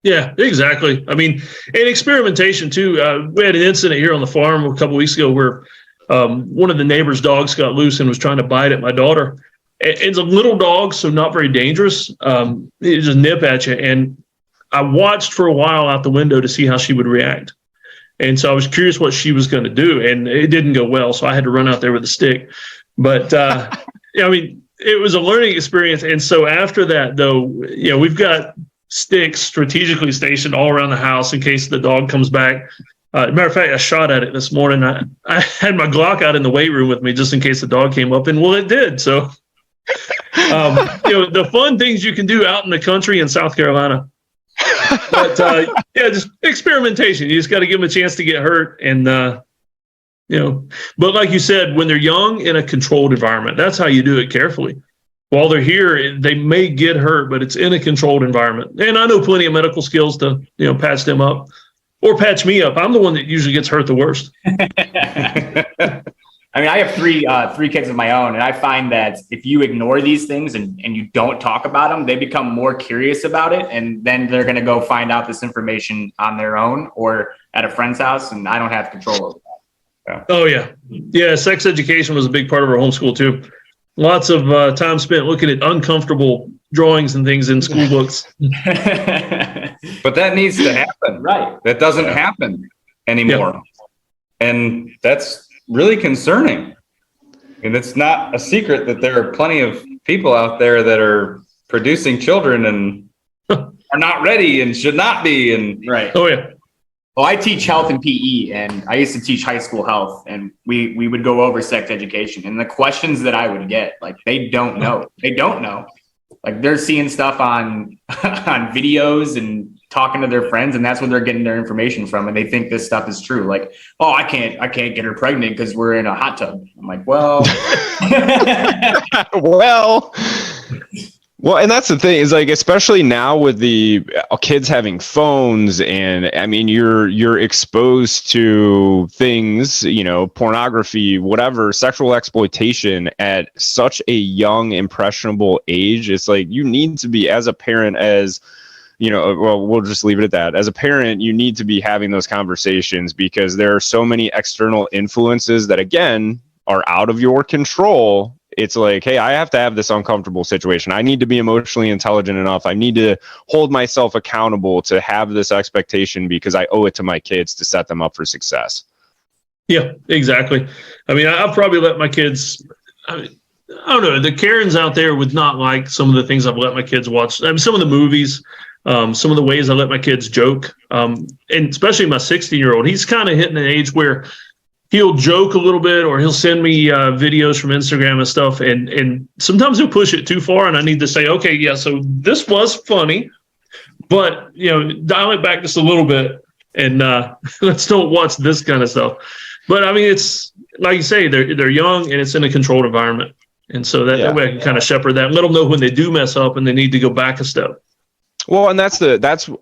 Yeah, exactly. I mean, and experimentation too. We had an incident here on the farm a couple of weeks ago where one of the neighbor's dogs got loose and was trying to bite at my daughter. It's a little dog, so not very dangerous. It just nip at you. And I watched for a while out the window to see how she would react. And so I was curious what she was going to do, and it didn't go well. So I had to run out there with a stick. But I mean, it was a learning experience. And so after that, though, we've got sticks strategically stationed all around the house in case the dog comes back. Matter of fact, I shot at it this morning. I had my Glock out in the weight room with me just in case the dog came up, and well, it did. So, the fun things you can do out in the country in South Carolina. But just experimentation. You just got to give them a chance to get hurt, and But like you said, when they're young in a controlled environment, that's how you do it carefully. While they're here, they may get hurt, but it's in a controlled environment. And I know plenty of medical skills to patch them up or patch me up. I'm the one that usually gets hurt the worst. I mean, I have three kids of my own, and I find that if you ignore these things and you don't talk about them, they become more curious about it, and then they're going to go find out this information on their own or at a friend's house, and I don't have control over that. So. Oh, yeah. Yeah, sex education was a big part of our homeschool, too. Lots of time spent looking at uncomfortable drawings and things in school books. But that needs to happen. Right. That doesn't happen anymore. Yep. And that's really concerning. And it's not a secret that there are plenty of people out there that are producing children and are not ready and should not be. And right. Oh, yeah. Well, I teach health and PE, and I used to teach high school health, and we would go over sex education. And the questions that I would get, like, they don't know. They don't know. Like, they're seeing stuff on videos and talking to their friends, and that's where they're getting their information from, and they think this stuff is true. Like, oh, I can't get her pregnant because we're in a hot tub. I'm like, well, Well, and that's the thing is, like, especially now with the kids having phones, and I mean, you're exposed to things, pornography, whatever, sexual exploitation at such a young, impressionable age. It's like you need to be, as a parent, well, we'll just leave it at that. As a parent, you need to be having those conversations, because there are so many external influences that, again, are out of your control. It's like, hey, I have to have this uncomfortable situation. I need to be emotionally intelligent enough. I need to hold myself accountable to have this expectation, because I owe it to my kids to set them up for success. Yeah, exactly. I mean, I'll probably let my kids, I don't know, the Karens out there would not like some of the things I've let my kids watch. I mean, some of the movies, some of the ways I let my kids joke, and especially my 16-year-old, he's kind of hitting an age where he'll joke a little bit, or he'll send me videos from Instagram and stuff. And sometimes he'll push it too far, and I need to say, okay, yeah, so this was funny, but, dial it back just a little bit, and let's don't watch this kind of stuff. But I mean, it's like you say, they're young, and it's in a controlled environment. And so that way I can kind of shepherd that and let them know when they do mess up and they need to go back a step. Well, and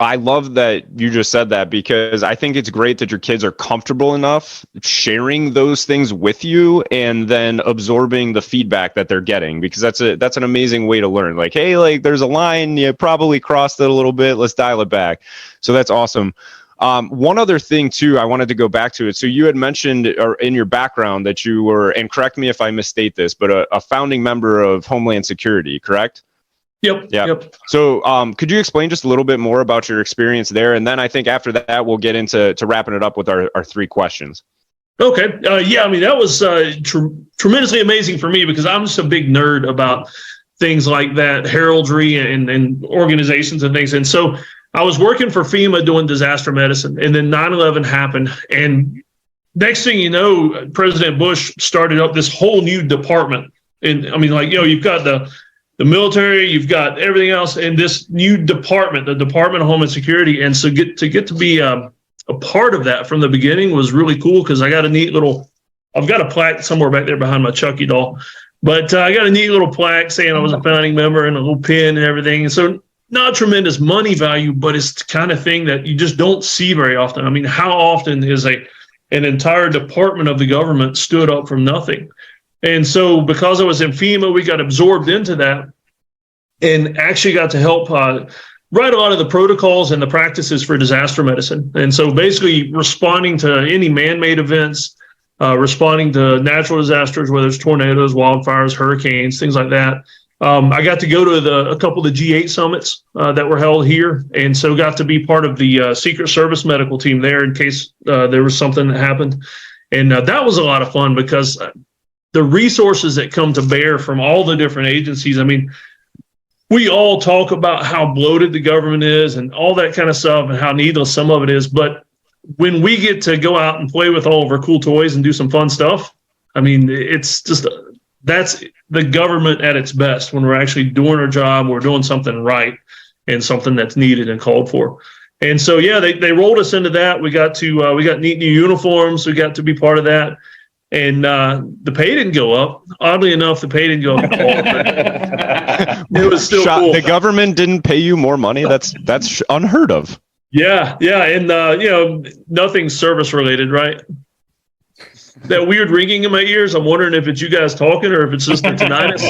I love that you just said that, because I think it's great that your kids are comfortable enough sharing those things with you and then absorbing the feedback that they're getting, because that's an amazing way to learn. Like, hey, like, there's a line, you probably crossed it a little bit, let's dial it back. So that's awesome. One other thing too, I wanted to go back to it. So you had mentioned in your background that you were, and correct me if I misstate this, but a founding member of Homeland Security, correct? Yep. So could you explain just a little bit more about your experience there? And then I think after that, we'll get into wrapping it up with our three questions. Okay. I mean, that was tremendously amazing for me, because I'm just a big nerd about things like that, heraldry and organizations and things. And so I was working for FEMA doing disaster medicine, and then 9/11 happened. And next thing you know, President Bush started up this whole new department. And I mean, like, you've got the military, you've got everything else, and this new department, the Department of Homeland Security. And so get to be a part of that from the beginning was really cool, because I got I've got a plaque somewhere back there behind my Chucky doll, but I got a neat little plaque saying I was a founding member, and a little pin and everything. And so not tremendous money value, but it's the kind of thing that you just don't see very often. I mean, how often is an entire department of the government stood up from nothing? And so because I was in FEMA, we got absorbed into that and actually got to help write a lot of the protocols and the practices for disaster medicine. And so basically responding to any man-made events, responding to natural disasters, whether it's tornadoes, wildfires, hurricanes, things like that. I got to go to a couple of the G8 summits that were held here, and so got to be part of the Secret Service medical team there in case there was something that happened. And that was a lot of fun because the resources that come to bear from all the different agencies, I mean, we all talk about how bloated the government is and all that kind of stuff and how needless some of it is. But when we get to go out and play with all of our cool toys and do some fun stuff, I mean, it's just, that's the government at its best when we're actually doing our job, we're doing something right and something that's needed and called for. And so, yeah, they rolled us into that. We got neat new uniforms. We got to be part of that. And the pay didn't go up. Oddly enough, the pay didn't go up at all. It was still cool. The government didn't pay you more money? That's unheard of. Yeah. And, nothing service related, right? That weird ringing in my ears, I'm wondering if it's you guys talking or if it's just the tinnitus.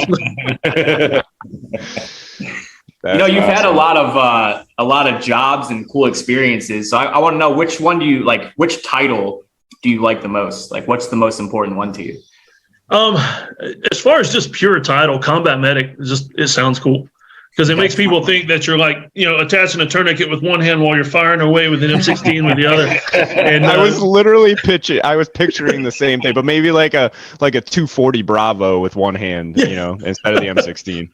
You've had a lot of jobs and cool experiences. So I want to know, which one do you like? Which title do you like the most? Like, what's the most important one to you? As far as just pure title, combat medic, it sounds cool because it makes people think that you're like, attaching a tourniquet with one hand while you're firing away with an M16 with the other. And I was picturing the same thing, but maybe like a 240 Bravo with one hand, instead of the M16.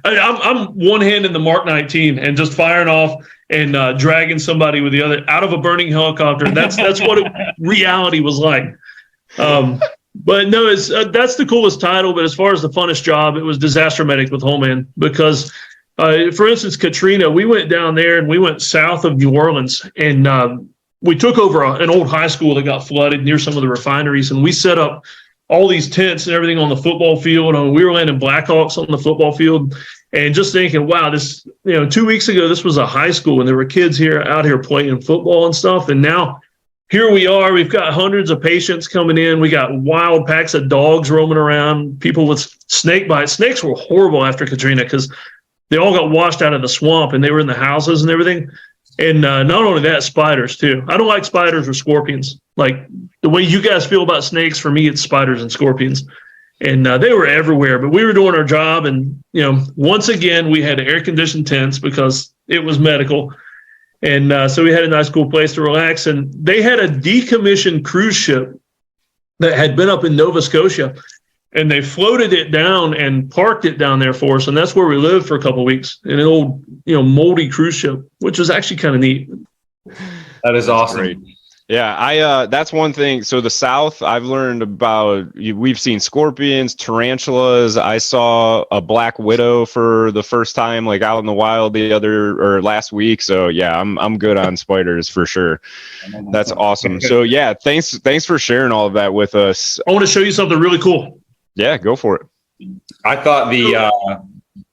I'm one hand in the Mark 19 and just firing off and dragging somebody with the other out of a burning helicopter. That's what reality was like. But no, that's the coolest title. But as far as the funnest job, it was disaster medic with Homeland because, for instance, Katrina, we went down there and we went south of New Orleans and we took over an old high school that got flooded near some of the refineries, and we set up all these tents and everything on the football field. We were landing Blackhawks on the football field and just thinking, wow, this, 2 weeks ago, this was a high school and there were kids out here playing football and stuff. And now here we are, we've got hundreds of patients coming in. We got wild packs of dogs roaming around, people with snake bites. Snakes were horrible after Katrina because they all got washed out of the swamp and they were in the houses and everything. And not only that, spiders too. I don't like spiders or scorpions. Like the way you guys feel about snakes, for me, it's spiders and scorpions. And they were everywhere, but we were doing our job. And, once again, we had air-conditioned tents because it was medical. And so we had a nice, cool place to relax. And they had a decommissioned cruise ship that had been up in Nova Scotia. And they floated it down and parked it down there for us. And that's where we lived for a couple of weeks in an old, moldy cruise ship, which was actually kind of neat. That is awesome. Great. Yeah, that's one thing. So the South, I've learned about, we've seen scorpions, tarantulas. I saw a black widow for the first time, like out in the wild last week. So yeah, I'm good on spiders for sure. That's awesome. So yeah, thanks for sharing all of that with us. I want to show you something really cool. Yeah, go for it. I thought the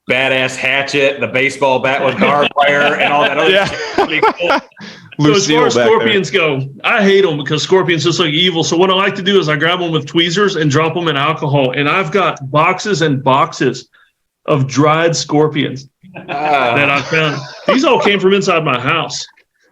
badass hatchet, the baseball bat with barbed wire, and all that other shit was pretty cool. So as far as scorpions go, I hate them because scorpions just look evil. So what I like to do is I grab them with tweezers and drop them in alcohol. And I've got boxes and boxes of dried scorpions that I found. These all came from inside my house.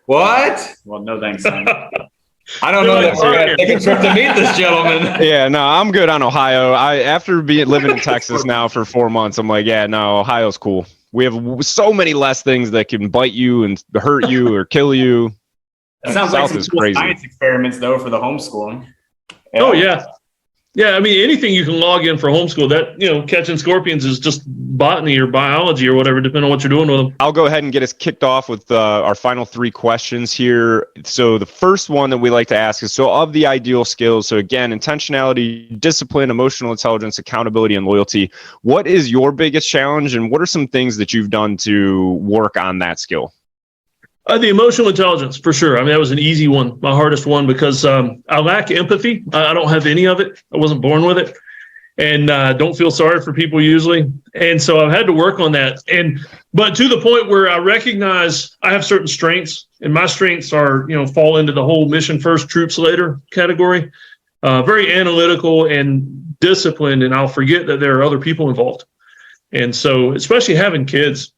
What? Well, no thanks. I don't know that we're going to take a trip to meet this gentleman. Yeah, no, I'm good on Ohio. After living in Texas now for 4 months, I'm like, yeah, no, Ohio's cool. We have so many less things that can bite you and hurt you or kill you. That sounds like some cool science experiments, though, for the homeschooling. Yeah. Oh, yeah. Yeah, I mean, anything you can log in for homeschool, that, catching scorpions is just botany or biology or whatever, depending on what you're doing with them. I'll go ahead and get us kicked off with our final 3 questions here. So the first one that we like to ask is, so of the ideal skills, so again, intentionality, discipline, emotional intelligence, accountability, and loyalty, what is your biggest challenge and what are some things that you've done to work on that skill? The emotional intelligence, for sure. I mean, that was an easy one, my hardest one, because I lack empathy. I don't have any of it. I wasn't born with it, and don't feel sorry for people usually. And so I've had to work on that. But to the point where I recognize I have certain strengths, and my strengths are, fall into the whole mission first, troops later category. very analytical and disciplined, and I'll forget that there are other people involved. And so, especially having kids,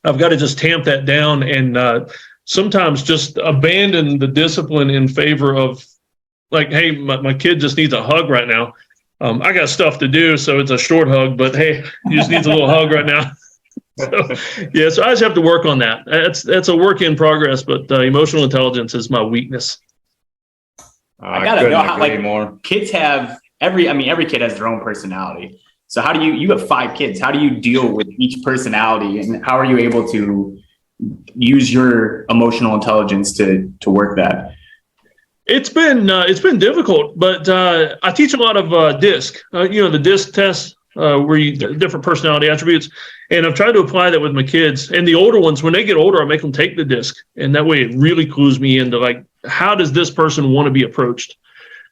I've got to just tamp that down and sometimes just abandon the discipline in favor of, like, hey, my kid just needs a hug right now. I got stuff to do, so it's a short hug, but hey, he just needs a little hug right now. So I just have to work on that. That's a work in progress, but emotional intelligence is my weakness. I gotta know how, like, more kids have every kid has their own personality. So how do you have 5 kids? How do you deal with each personality, and how are you able to use your emotional intelligence to work that? It's been difficult, but I teach a lot of DISC. The DISC test, where you different personality attributes, and I've tried to apply that with my kids. And the older ones, when they get older, I make them take the DISC, and that way it really clues me into, like, how does this person want to be approached?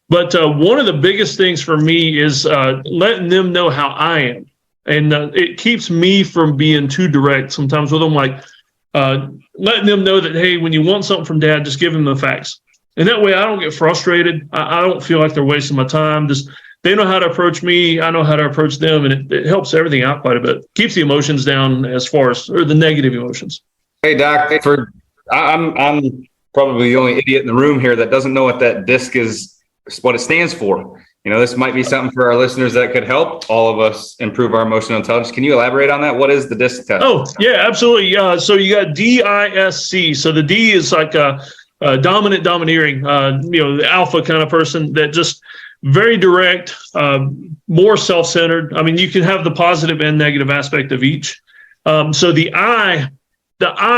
But one of the biggest things for me is letting them know how I am, and it keeps me from being too direct sometimes with them, like letting them know that, hey, when you want something from Dad, just give them the facts. And that way I don't get frustrated. I don't feel like they're wasting my time. Just they know how to approach me. I know how to approach them. And it helps everything out quite a bit. Keeps the emotions down or the negative emotions. Hey, Doc, I'm probably the only idiot in the room here that doesn't know what that DISC is, what it stands for. This might be something for our listeners that could help all of us improve our emotional intelligence. Can you elaborate on that? What is the DISC test? Oh, yeah, absolutely. So you got DISC. So the D is like dominant, domineering, the alpha kind of person that just very direct, more self-centered. I mean, you can have the positive and negative aspect of each. So the I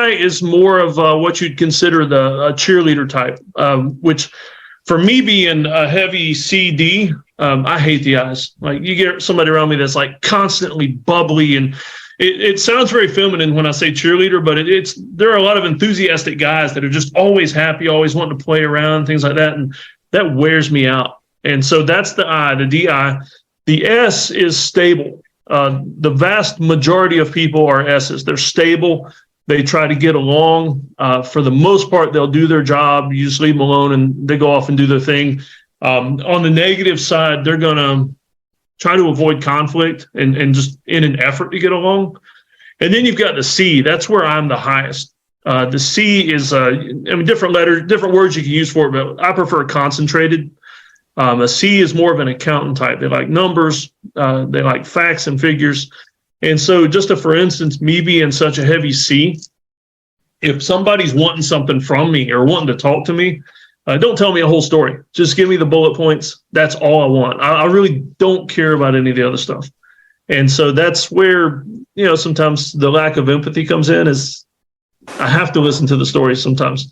is more of what you'd consider the cheerleader type, which for me being a heavy CD, I hate the I's. Like, you get somebody around me that's like constantly bubbly, and it sounds very feminine when I say cheerleader, but there are a lot of enthusiastic guys that are just always happy, always wanting to play around, things like that. And that wears me out. And so that's the I, the DI. The S is stable. The vast majority of people are S's. They're stable. They try to get along. For the most part, they'll do their job. You just leave them alone and they go off and do their thing. On the negative side, they're going to try to avoid conflict and just in an effort to get along. And then you've got the C. That's where I'm the highest. The C is, different letters, different words you can use for it, but I prefer concentrated. A C is more of an accountant type. They like numbers. They like facts and figures. And so just for instance, me being such a heavy C, if somebody's wanting something from me or wanting to talk to me, don't tell me a whole story. Just give me the bullet points. That's all I want. I really don't care about any of the other stuff. And so that's where, sometimes the lack of empathy comes in, is I have to listen to the stories sometimes.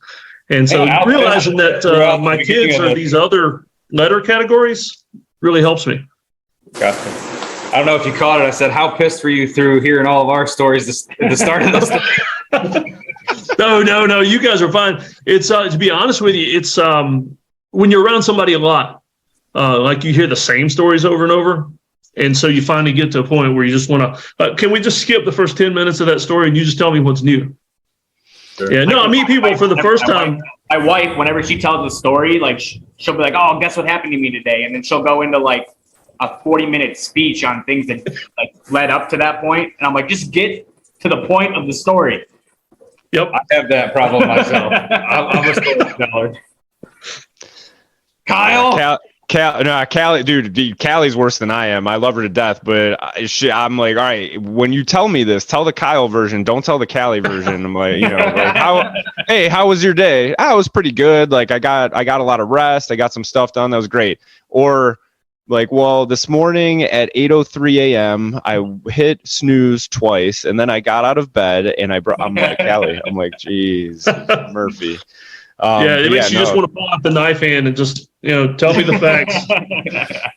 And so realizing that my kids are these other letter categories really helps me. Gotcha. I don't know if you caught it. I said, how pissed were you through hearing all of our stories at the start of this? No, you guys are fine. It's to be honest with you, it's when you're around somebody a lot, like you hear the same stories over and over, and so you finally get to a point where you just want to. Can we just skip the first 10 minutes of that story and you just tell me what's new? Sure. Yeah, no, I meet people for the first time. My wife, whenever she tells a story, like she'll be like, "Oh, guess what happened to me today," and then she'll go into like a 40-minute speech on things that like led up to that point, and I'm like, just get to the point of the story. Yep. I have that problem myself. I'm a storyteller. Kyle? Callie, dude, Callie's worse than I am. I love her to death, but I'm like, all right, when you tell me this, tell the Kyle version. Don't tell the Callie version. I'm like, how was your day? Oh, it was pretty good. Like, I got a lot of rest. I got some stuff done. That was great. Or like, well, this morning at 8:03 a.m., I hit snooze twice, and then I got out of bed, and I'm like, Callie, I'm like, geez, Murphy. It makes you just want to pull out the knife hand and just, tell me the facts.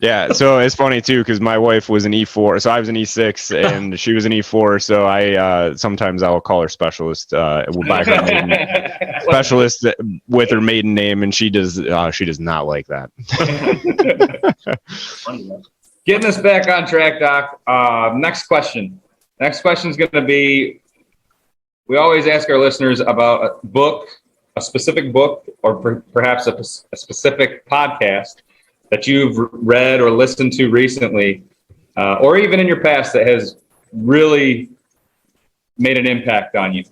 Yeah, so it's funny, too, because my wife was an E4, so I was an E6, and she was an E4, so I sometimes I'll call her specialist, specialist with her maiden name, and she does not like that. Getting us back on track, Doc. Next question. Next question is going to be, we always ask our listeners about a specific book, or perhaps a specific podcast that you've read or listened to recently, or even in your past, that has really made an impact on you?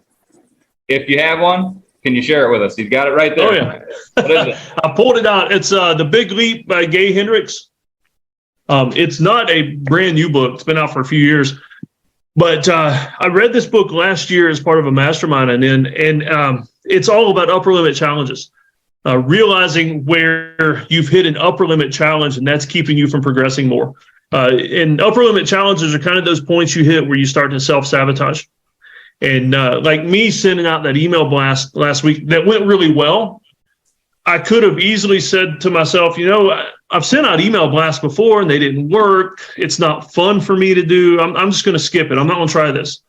If you have one, can you share it with us? You've got it right there. Oh, yeah. What is it? I pulled it out. It's The Big Leap by Gay Hendricks. It's not a brand new book. It's been out for a few years. But I read this book last year as part of a mastermind I'm in, and it's all about upper limit challenges. Realizing where you've hit an upper limit challenge, and that's keeping you from progressing more. And upper limit challenges are kind of those points you hit where you start to self-sabotage. And like me sending out that email blast last week, that went really well. I could have easily said to myself, I've sent out email blasts before and they didn't work. It's not fun for me to do. I'm just going to skip it. I'm not going to try this.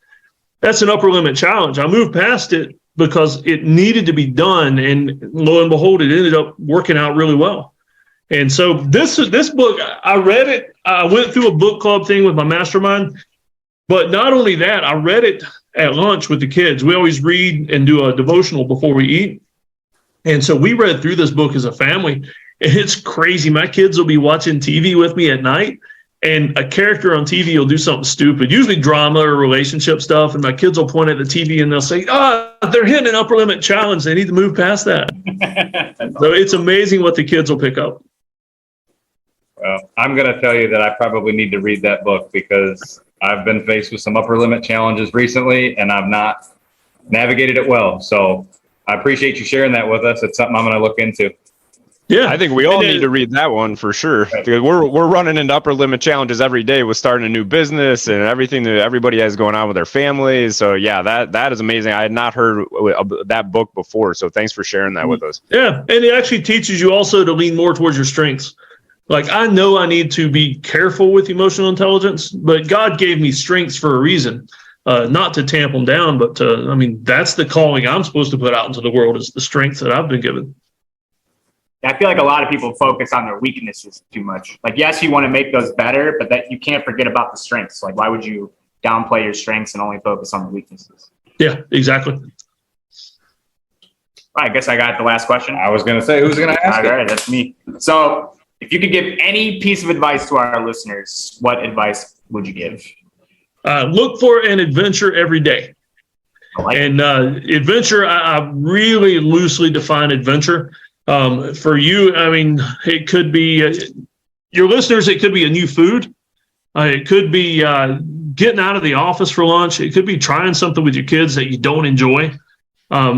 That's an upper limit challenge. I moved past it because it needed to be done. And lo and behold, it ended up working out really well. And so this book, I read it. I went through a book club thing with my mastermind. But not only that, I read it at lunch with the kids. We always read and do a devotional before we eat. And so we read through this book as a family. And it's crazy. My kids will be watching TV with me at night, and a character on TV will do something stupid, usually drama or relationship stuff. And my kids will point at the TV and they'll say, they're hitting an upper limit challenge. They need to move past that. So it's amazing what the kids will pick up. Well, I'm going to tell you that I probably need to read that book, because I've been faced with some upper limit challenges recently and I've not navigated it well. So I appreciate you sharing that with us. It's something I'm going to look into. Yeah, I think we all need to read that one for sure. Right. Because we're running into upper limit challenges every day with starting a new business and everything that everybody has going on with their families. So yeah, that is amazing. I had not heard that book before. So thanks for sharing that with us. Yeah, and it actually teaches you also to lean more towards your strengths. Like, I know I need to be careful with emotional intelligence, but God gave me strengths for a reason. Not to tamp them down, but that's the calling I'm supposed to put out into the world, is the strengths that I've been given. I feel like a lot of people focus on their weaknesses too much. Like, yes, you want to make those better, but that you can't forget about the strengths. Like, why would you downplay your strengths and only focus on the weaknesses? Yeah, exactly. All right, I guess I got the last question. I was going to say, who's going to ask? All right, that's me. So if you could give any piece of advice to our listeners, what advice would you give? Look for an adventure every day. Adventure, I really loosely define adventure. For you, it could be your listeners. It could be a new food. It could be getting out of the office for lunch. It could be trying something with your kids that you don't enjoy.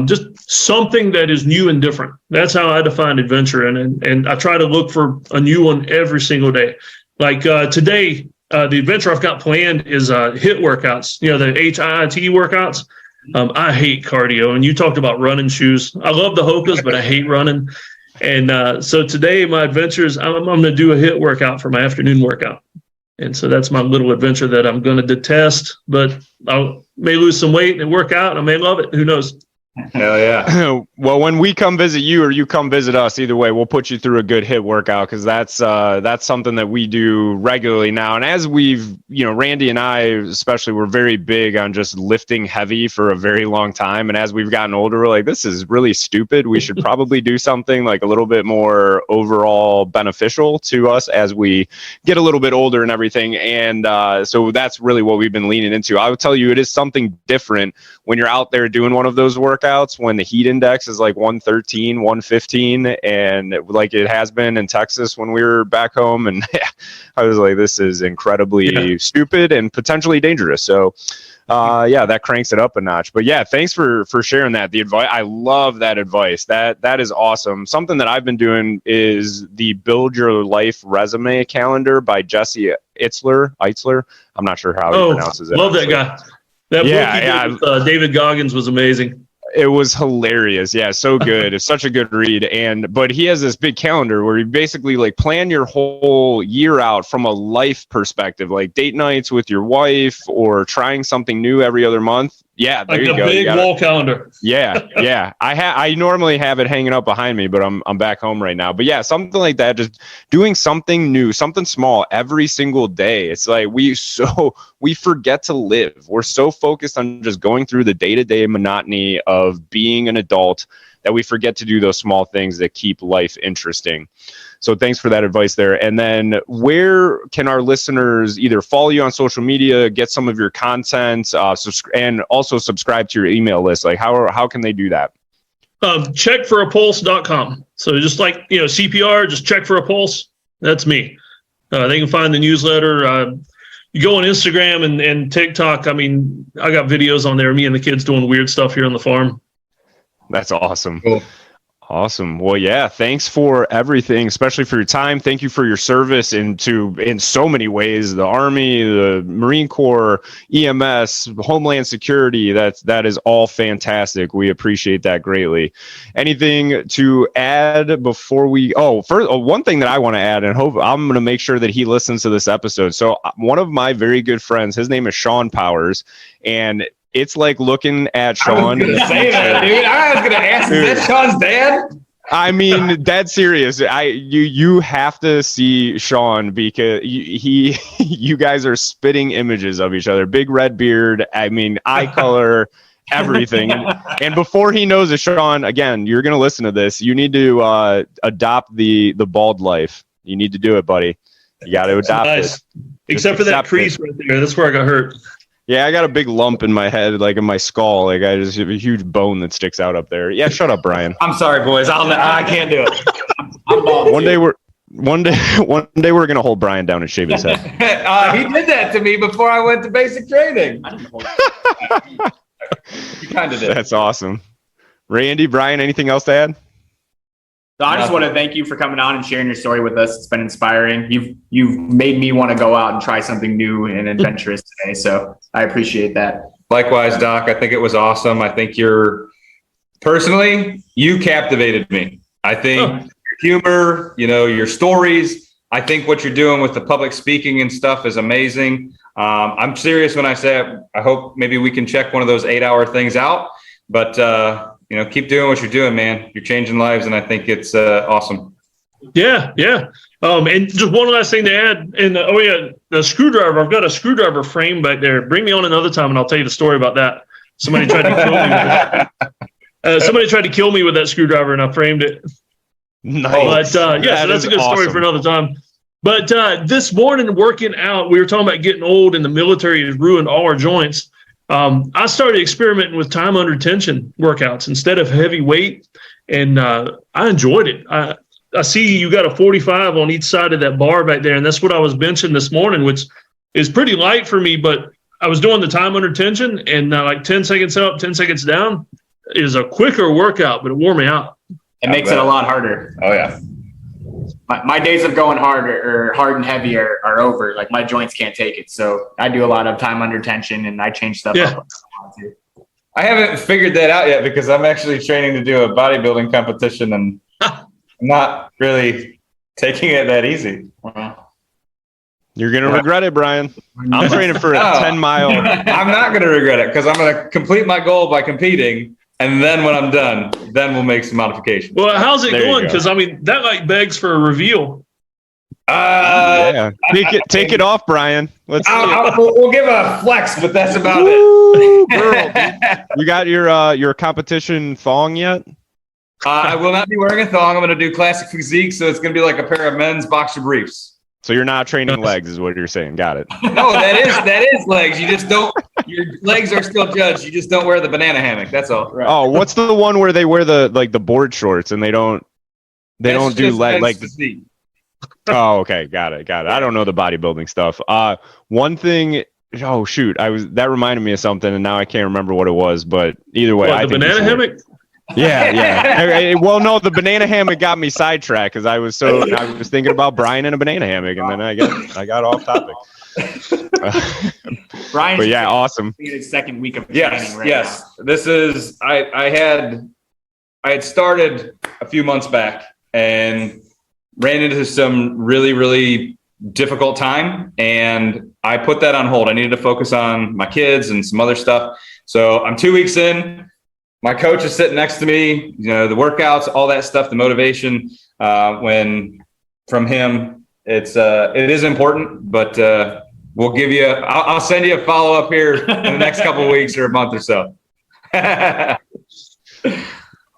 Just something that is new and different. That's how I define adventure. And I try to look for a new one every single day. Like today, the adventure I've got planned is HIIT workouts, the HIIT workouts. I hate cardio. And you talked about running shoes. I love the Hokas, but I hate running. And so today my adventure is I'm going to do a HIIT workout for my afternoon workout. And so that's my little adventure that I'm going to detest, but I may lose some weight and work out. And I may love it. Who knows? Hell yeah. Well, when we come visit you or you come visit us, either way, we'll put you through a good HIIT workout, because that's something that we do regularly now. And as we've, Randy and I especially, we're very big on just lifting heavy for a very long time. And as we've gotten older, we're like, this is really stupid. We should probably do something like a little bit more overall beneficial to us as we get a little bit older and everything. And so that's really what we've been leaning into. I would tell you, it is something different when you're out there doing one of those workouts, when the heat index is like 113, 115, and like it has been in Texas when we were back home. And I was like, this is incredibly stupid and potentially dangerous. So that cranks it up a notch. But yeah, thanks for sharing that. The advice, I love that advice. That is awesome. Something that I've been doing is the Build Your Life Resume Calendar by Jesse Itzler. I'm not sure how he pronounces it. Love that guy. That book he did with, David Goggins was amazing. It was hilarious. Yeah, so good. It's such a good read. But he has this big calendar where you basically like plan your whole year out from a life perspective, like date nights with your wife or trying something new every other month. Yeah, there you go. Big wall calendar. Yeah. I normally have it hanging up behind me, but I'm back home right now. But yeah, something like that, just doing something new, something small every single day. It's like we forget to live. We're so focused on just going through the day-to-day monotony of being an adult that we forget to do those small things that keep life interesting. So thanks for that advice there. And then where can our listeners either follow you on social media, get some of your content, and also subscribe to your email list? Like how can they do that? Checkforapulse.com. So just like, CPR, just check for a pulse. That's me. They can find the newsletter. You go on Instagram and TikTok. I mean, I got videos on there. Me and the kids doing weird stuff here on the farm. That's awesome. Cool. Awesome. Well, yeah, thanks for everything, especially for your time. Thank you for your service in so many ways, the Army, the Marine Corps, EMS, Homeland Security. That is all fantastic. We appreciate that greatly. Anything to add before we, one thing that I want to add, and hope I'm going to make sure that he listens to this episode. So one of my very good friends, his name is Sean Powers, and it's like looking at Sean. I was going to say that, dude. I was going to ask, is that Sean's dad? I mean, that's serious. You have to see Sean, because you guys are spitting images of each other. Big red beard. I mean, eye color, everything. And before he knows it, Sean, again, you're going to listen to this. You need to adopt the bald life. You need to do it, buddy. You got to adopt it. Except for that crease right there. That's where I got hurt. Yeah, I got a big lump in my head, like in my skull. Like I just have a huge bone that sticks out up there. Yeah, shut up, Brian. I'm sorry, boys. I can't do it. I'm bald. One day we're gonna hold Brian down and shave his head. He did that to me before I went to basic training. He kind of did. That's awesome. Randy, Brian, anything else to add? So I just want to thank you for coming on and sharing your story with us. It's been inspiring. You've made me want to go out and try something new and adventurous today. So I appreciate that. Likewise, Doc. I think it was awesome. I think you captivated me. I think your humor, your stories. I think what you're doing with the public speaking and stuff is amazing. I'm serious when I say I hope maybe we can check one of those 8-hour things out. But keep doing what you're doing, man. You're changing lives, and I think it's awesome. Yeah. And just one last thing to add. And the screwdriver. I've got a screwdriver frame back there. Bring me on another time, and I'll tell you the story about that. Somebody tried to kill me with that. Somebody tried to kill me with that screwdriver, and I framed it. Nice. But so that's a good story for another time. But this morning, working out, we were talking about getting old, and the military has ruined all our joints. I started experimenting with time under tension workouts instead of heavy weight, and I enjoyed it. I see you got a 45 on each side of that bar back there, and that's what I was benching this morning, which is pretty light for me, but I was doing the time under tension, and like 10 seconds up, 10 seconds down is a quicker workout, but it wore me out. It makes it a lot harder. Oh, yeah. My days of going hard and heavy are over. Like my joints can't take it. So I do a lot of time under tension, and I change stuff up. I haven't figured that out yet because I'm actually training to do a bodybuilding competition, and I'm not really taking it that easy. You're going to regret it, Brian. I'm training for a 10-mile. I'm not going to regret it because I'm going to complete my goal by competing. And then when I'm done, then we'll make some modifications. Well, how's it going? Because that like begs for a reveal. Take it off, Brian. Let's see we'll give a flex, but that's about it. Girl, you got your competition thong yet? I will not be wearing a thong. I'm going to do classic physique, so it's going to be like a pair of men's boxer briefs. So you're not training legs, is what you're saying. Got it. No, that is legs. You just don't. Your legs are still judged. You just don't wear the banana hammock. That's all. Right. Oh, what's the one where they wear the board shorts and they don't do leg like. Oh, okay, got it. I don't know the bodybuilding stuff. One thing. Oh shoot, that reminded me of something, and now I can't remember what it was. But either way, the banana hammock. Yeah. Well, no, the banana hammock got me sidetracked because I was thinking about Brian in a banana hammock, and then I got off topic. Brian, but yeah, awesome. His second week of training right now. This is I had started a few months back and ran into some really, really difficult time, and I put that on hold. I needed to focus on my kids and some other stuff. So I'm 2 weeks in. My coach is sitting next to me, the workouts, all that stuff, the motivation, when from him, it is important, but we'll give you, I'll send you a follow-up here in the next couple of weeks or a month or so.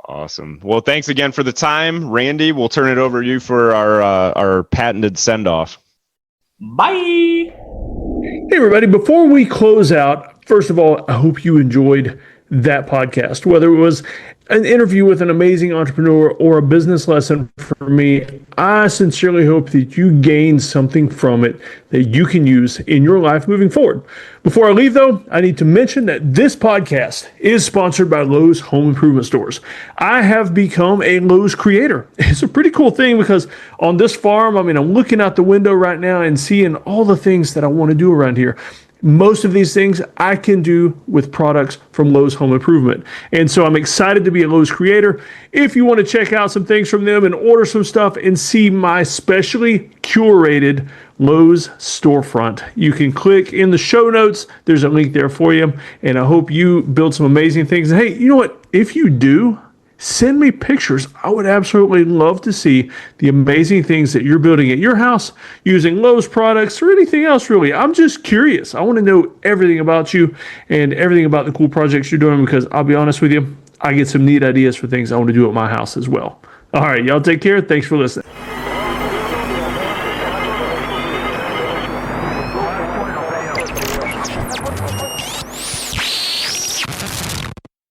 Awesome. Well, thanks again for the time, Randy. We'll turn it over to you for our patented send off. Bye. Hey, everybody. Before we close out, first of all, I hope you enjoyed that podcast, whether it was an interview with an amazing entrepreneur or a business lesson for me. I sincerely hope that you gain something from it that you can use in your life moving forward. Before I leave, though, I need to mention that this podcast is sponsored by Lowe's Home Improvement Stores. I have become a Lowe's creator. It's a pretty cool thing because on this farm, I'm looking out the window right now and seeing all the things that I want to do around here. Most of these things I can do with products from Lowe's Home Improvement. And so I'm excited to be a Lowe's creator. If you want to check out some things from them and order some stuff and see my specially curated Lowe's storefront, you can click in the show notes. There's a link there for you. And I hope you build some amazing things. And hey, you know what? If you do, send me pictures. I would absolutely love to see the amazing things that you're building at your house using Lowe's products or anything else, really. I'm just curious. I want to know everything about you and everything about the cool projects you're doing because I'll be honest with you, I get some neat ideas for things I want to do at my house as well. All right, y'all take care. Thanks for listening.